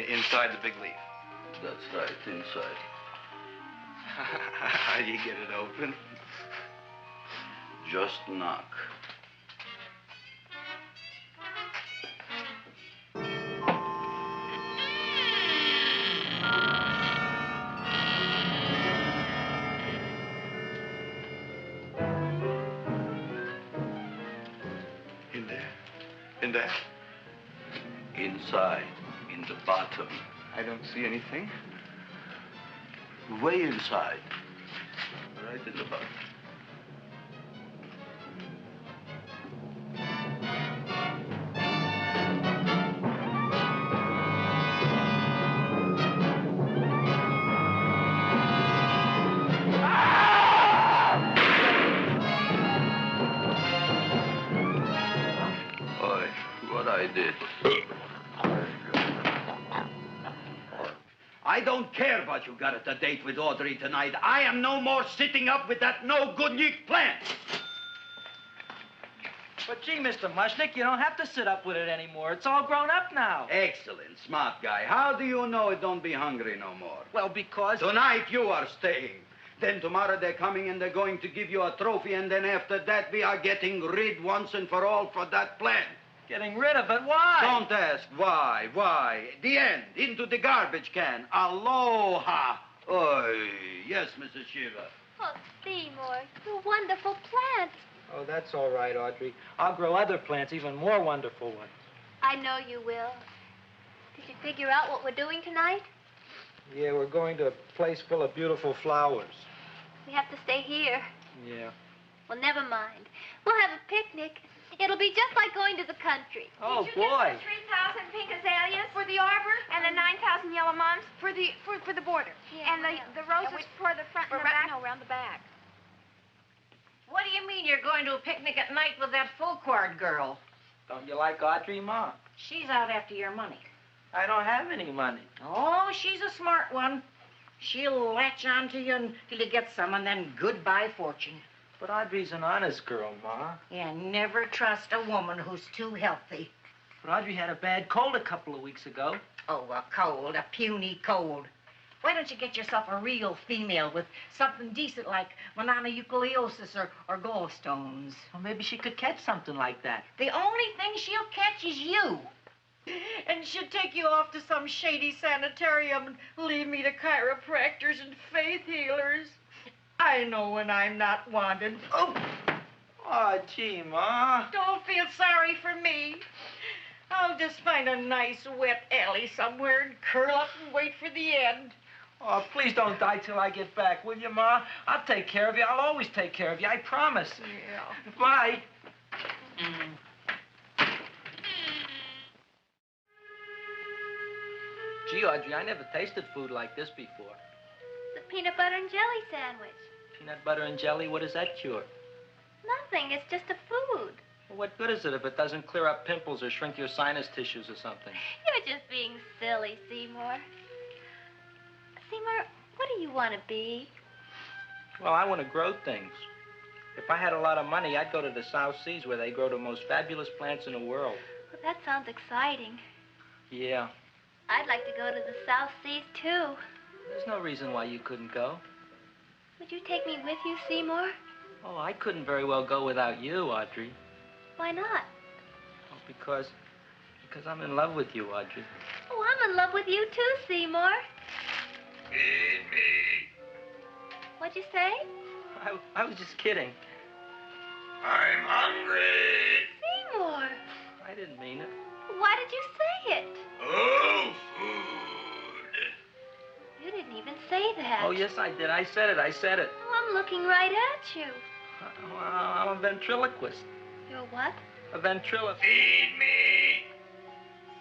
Inside the big leaf. That's right, inside. How do you get it open? Just knock. In there? Inside, in the bottom. I don't see anything. Way inside. Right in the bottom. I did. I don't care what you got at the date with Audrey tonight. I am no more sitting up with that no-good Nick plant. But gee, Mr. Mushnik, you don't have to sit up with it anymore. It's all grown up now. Excellent, smart guy. How do you know it don't be hungry no more? Well, because... Tonight you are staying. Then tomorrow they're coming and they're going to give you a trophy, and then after that we are getting rid once and for all for that plant. Getting rid of it? Why? Don't ask why. The end. Into the garbage can. Aloha. Oy. Yes, Mrs. Shiva. Oh, Seymour, you wonderful plant. Oh, that's all right, Audrey. I'll grow other plants, even more wonderful ones. I know you will. Did you figure out what we're doing tonight? Yeah, we're going to a place full of beautiful flowers. We have to stay here. Yeah. Well, never mind. We'll have a picnic. It'll be just like going to the country. Oh, Did you boy. get the 3,000 pink azaleas for the arbor and the 9,000 yellow mums for the border? Yeah, and the roses for the front and the back? No, around the back. What do you mean you're going to a picnic at night with that full-quart girl? Don't you like Audrey, Ma? She's out after your money. I don't have any money. Oh, she's a smart one. She'll latch on to you until you get some, and then goodbye fortune. But Audrey's an honest girl, Ma. Yeah, never trust a woman who's too healthy. But Audrey had a bad cold a couple of weeks ago. Oh, a cold, a puny cold. Why don't you get yourself a real female with something decent like mononucleosis or gallstones? Well, maybe she could catch something like that. The only thing she'll catch is you. And she'll take you off to some shady sanitarium and leave me to chiropractors and faith healers. I know when I'm not wanted. Oh, gee, Ma. Don't feel sorry for me. I'll just find a nice wet alley somewhere and curl up and wait for the end. Oh, please don't die till I get back, will you, Ma? I'll take care of you. I'll always take care of you. I promise. Yeah. Bye. Gee, Audrey, I never tasted food like this before. The peanut butter and jelly sandwich. Peanut butter and jelly, what does that cure? Nothing. It's just a food. Well, what good is it if it doesn't clear up pimples or shrink your sinus tissues or something? You're just being silly, Seymour. Seymour, what do you want to be? Well, I want to grow things. If I had a lot of money, I'd go to the South Seas where they grow the most fabulous plants in the world. Well, that sounds exciting. Yeah. I'd like to go to the South Seas, too. There's no reason why you couldn't go. Would you take me with you, Seymour? Oh, I couldn't very well go without you, Audrey. Why not? Oh, because I'm in love with you, Audrey. Oh, I'm in love with you, too, Seymour. Feed me. What'd you say? I was just kidding. I'm hungry. Seymour. I didn't mean it. Why did you say it? Oh, food. You didn't even say that. Oh, yes, I did. I said it. Oh, I'm looking right at you. Well, I'm a ventriloquist. You're what? A ventriloquist. Feed me.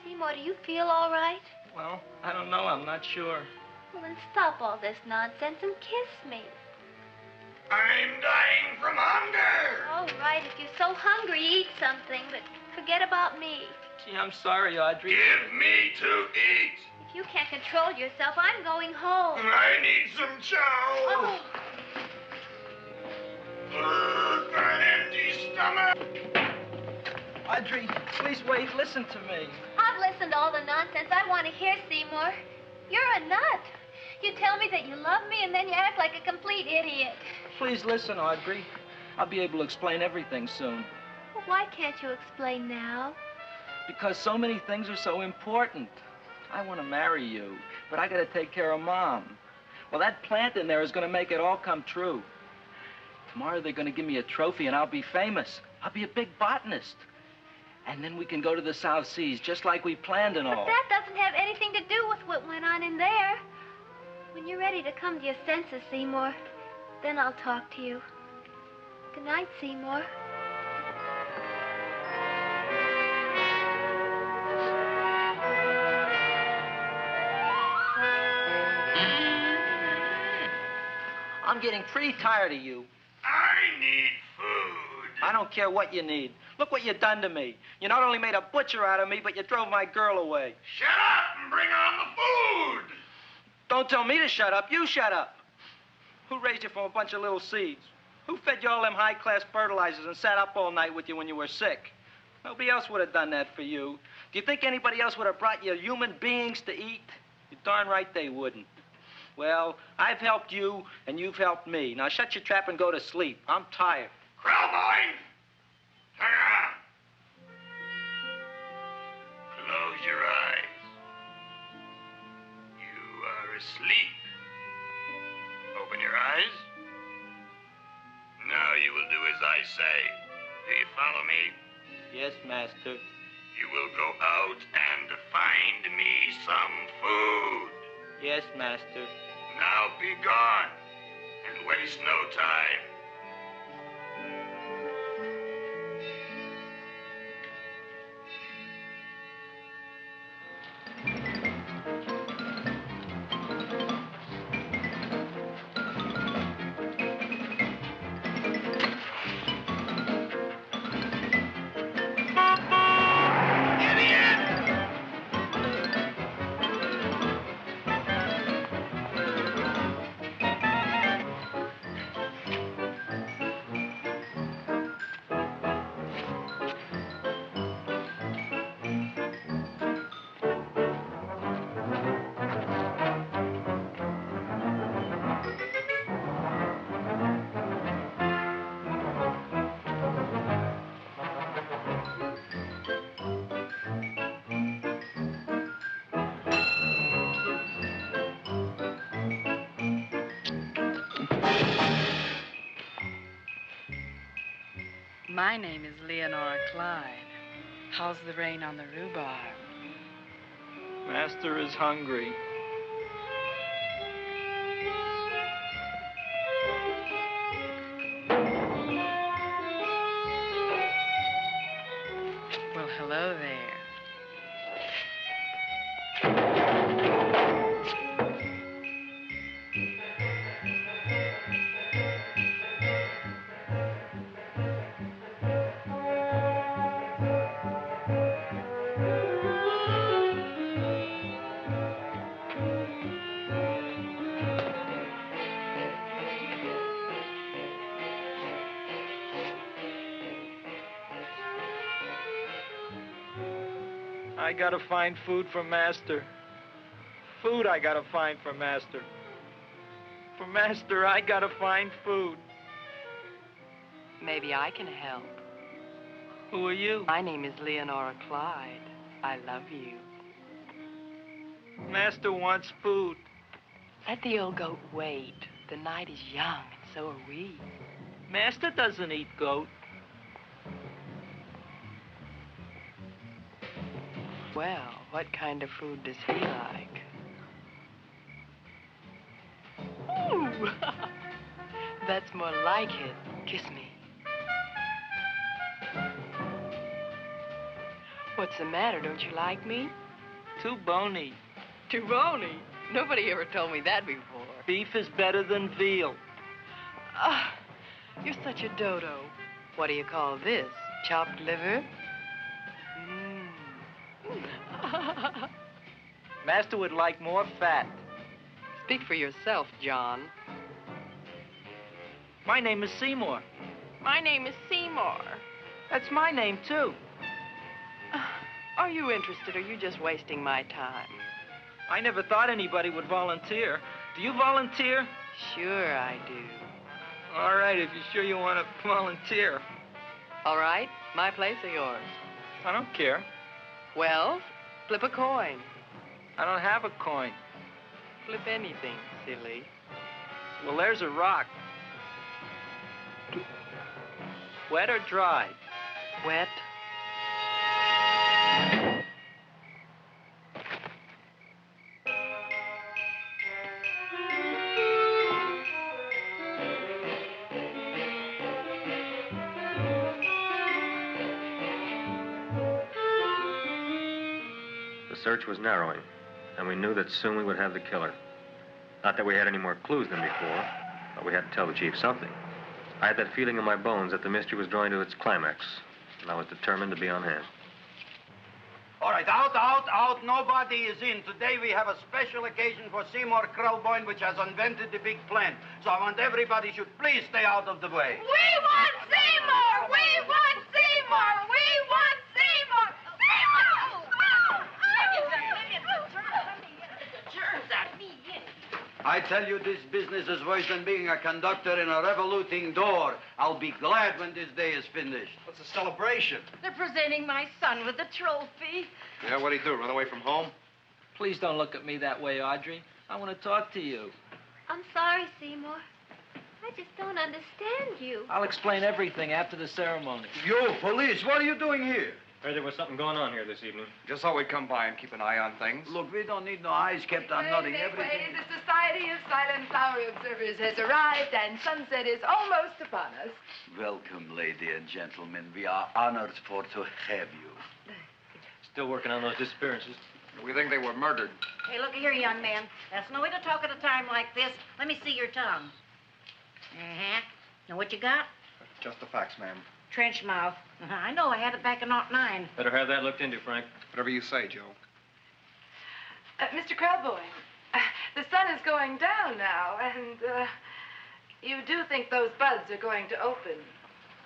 Seymour, do you feel all right? Well, I don't know. I'm not sure. Well, then stop all this nonsense and kiss me. I'm dying from hunger. All right, if you're so hungry, eat something, but forget about me. Gee, I'm sorry, Audrey. Give me to eat. If you can't control yourself, I'm going home. I need some chow. Oh. An empty stomach. Audrey, please wait. Listen to me. I've listened to all the nonsense I want to hear, Seymour. You're a nut. You tell me that you love me, and then you act like a complete idiot. Please listen, Audrey. I'll be able to explain everything soon. Well, why can't you explain now? Because so many things are so important. I want to marry you, but I got to take care of Mom. Well, that plant in there is going to make it all come true. Tomorrow they're going to give me a trophy, and I'll be famous. I'll be a big botanist. And then we can go to the South Seas, just like we planned and all. But that doesn't have anything to do with what went on in there. When you're ready to come to your senses, Seymour, then I'll talk to you. Good night, Seymour. I'm getting pretty tired of you. I need food. I don't care what you need. Look what you done to me. You not only made a butcher out of me, but you drove my girl away. Shut up and bring on the food. Don't tell me to shut up. You shut up. Who raised you from a bunch of little seeds? Who fed you all them high-class fertilizers and sat up all night with you when you were sick? Nobody else would have done that for you. Do you think anybody else would have brought you human beings to eat? You're darn right they wouldn't. Well, I've helped you, and you've helped me. Now shut your trap and go to sleep. I'm tired. Krellboy, turn around. Close your eyes. You are asleep. Open your eyes. Now you will do as I say. Do you follow me? Yes, master. You will go out and find me some food. Yes, master. Now be gone and waste no time. My name is Leonora Clyde. How's the rain on the rhubarb? Master is hungry. Well, hello there. I gotta find food for Master. Food I gotta find for Master. For Master, I gotta find food. Maybe I can help. Who are you? My name is Leonora Clyde. I love you. Master wants food. Let the old goat wait. The night is young, and so are we. Master doesn't eat goat. Well, what kind of food does he like? Ooh! That's more like it. Kiss me. What's the matter? Don't you like me? Too bony. Too bony? Nobody ever told me that before. Beef is better than veal. Ah, you're such a dodo. What do you call this? Chopped liver? Master would like more fat. Speak for yourself, John. My name is Seymour. My name is Seymour. That's my name, too. Are you interested, or are you just wasting my time? I never thought anybody would volunteer. Do you volunteer? Sure I do. All right, if you're sure you want to volunteer. All right, my place or yours? I don't care. Well, flip a coin. I don't have a coin. Flip anything, silly. Well, there's a rock. Wet or dry? Wet. The search was narrowing, and we knew that soon we would have the killer. Not that we had any more clues than before, but we had to tell the chief something. I had that feeling in my bones that the mystery was drawing to its climax, and I was determined to be on hand. All right, out. Nobody is in. Today we have a special occasion for Seymour Krelboyne, which has invented the big plan. So I want everybody should please stay out of the way. We want Seymour! We want Seymour! We want Seymour! I tell you, this business is worse than being a conductor in a revoluting door. I'll be glad when this day is finished. What's the celebration? They're presenting my son with a trophy. Yeah, what'd he do, run away from home? Please don't look at me that way, Audrey. I want to talk to you. I'm sorry, Seymour. I I just don't understand you. I'll explain everything after the ceremony. You, police, what are you doing here? Heard there was something going on here this evening. Just thought we'd come by and keep an eye on things. Look, we don't need no eyes kept on nothing. Everything. The Society of Silent Flower Observers has arrived, and sunset is almost upon us. Welcome, lady and gentlemen. We are honored for to have you. Still working on those disappearances. We think they were murdered. Hey, look here, young man. That's no way to talk at a time like this. Let me see your tongue. Uh-huh. Now, what you got? Just the facts, ma'am. Trench mouth. I know, I had it back in '09. Better have that looked into, Frank. Whatever you say, Joe. Mr. Krelboyne, the sun is going down now, and you do think those buds are going to open?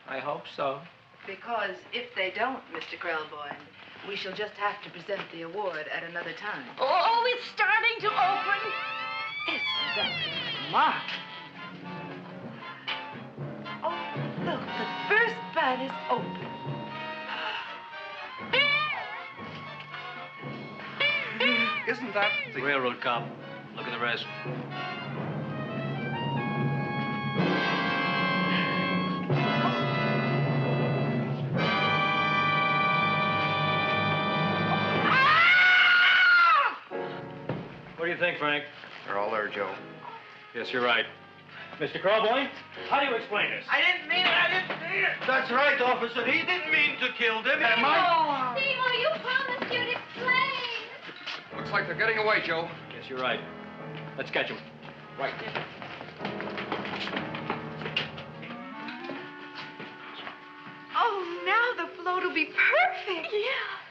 I hope so. Because if they don't, Mr. Krelboyne, we shall just have to present the award at another time. Oh, it's starting to open. Isn't that smart? Oh, look, the first bud is open. Isn't that the Railroad cop. Look at the rest. What do you think, Frank? They're all there, Joe. Yes, you're right. Mr. Krelboyne, how do you explain this? I didn't mean it. That's right, officer. He didn't mean to kill them. Am I? Seymour, you promised you'd explain. Looks like they're getting away, Joe. Yes, you're right. Let's catch him. Right. Oh, now the float will be perfect. Yeah.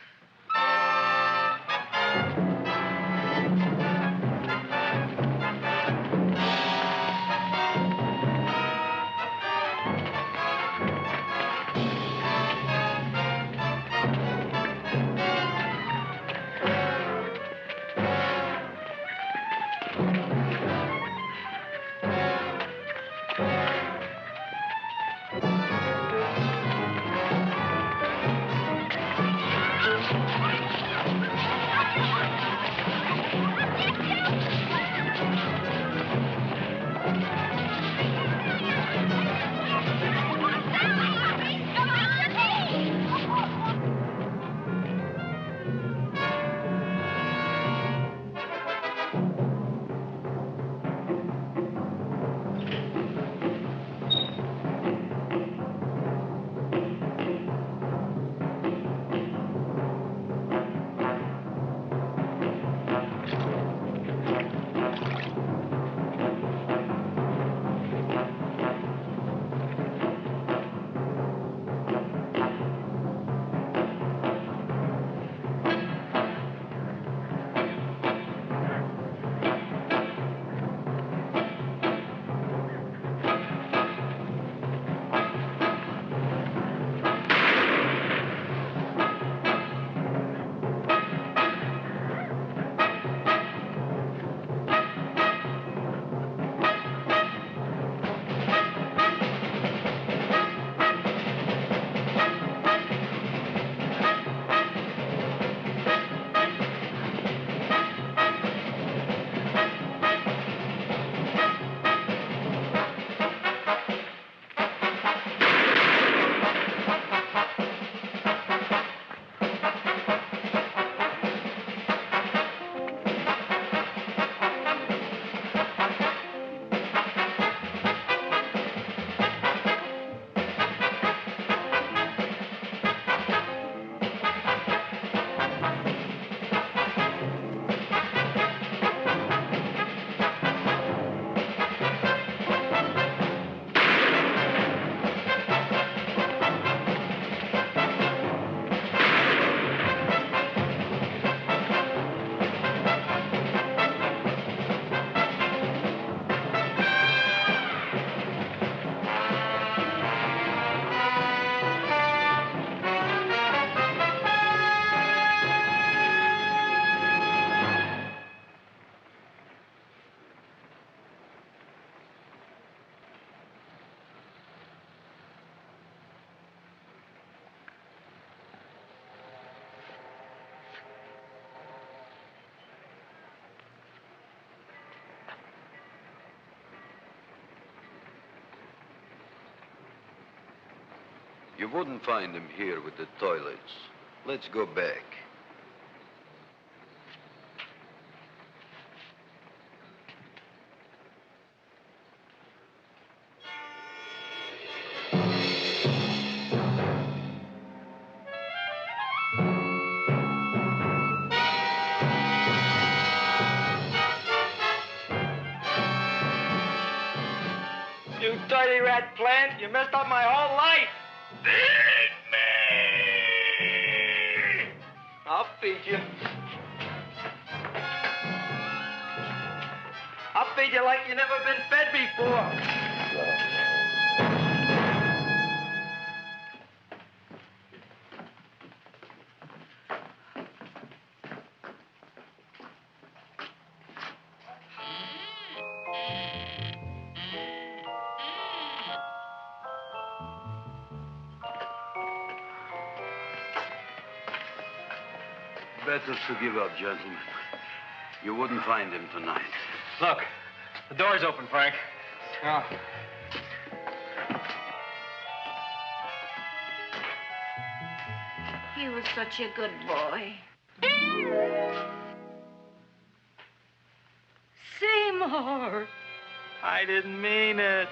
You wouldn't find him here with the toilets. Let's go back. You dirty rat plant, you messed up my whole life. Feed me! I'll feed you. I'll feed you like you never been fed before. Better to give up, gentlemen. You wouldn't find him tonight. Look, the door's open, Frank. Oh. He was such a good boy. Seymour! I didn't mean it.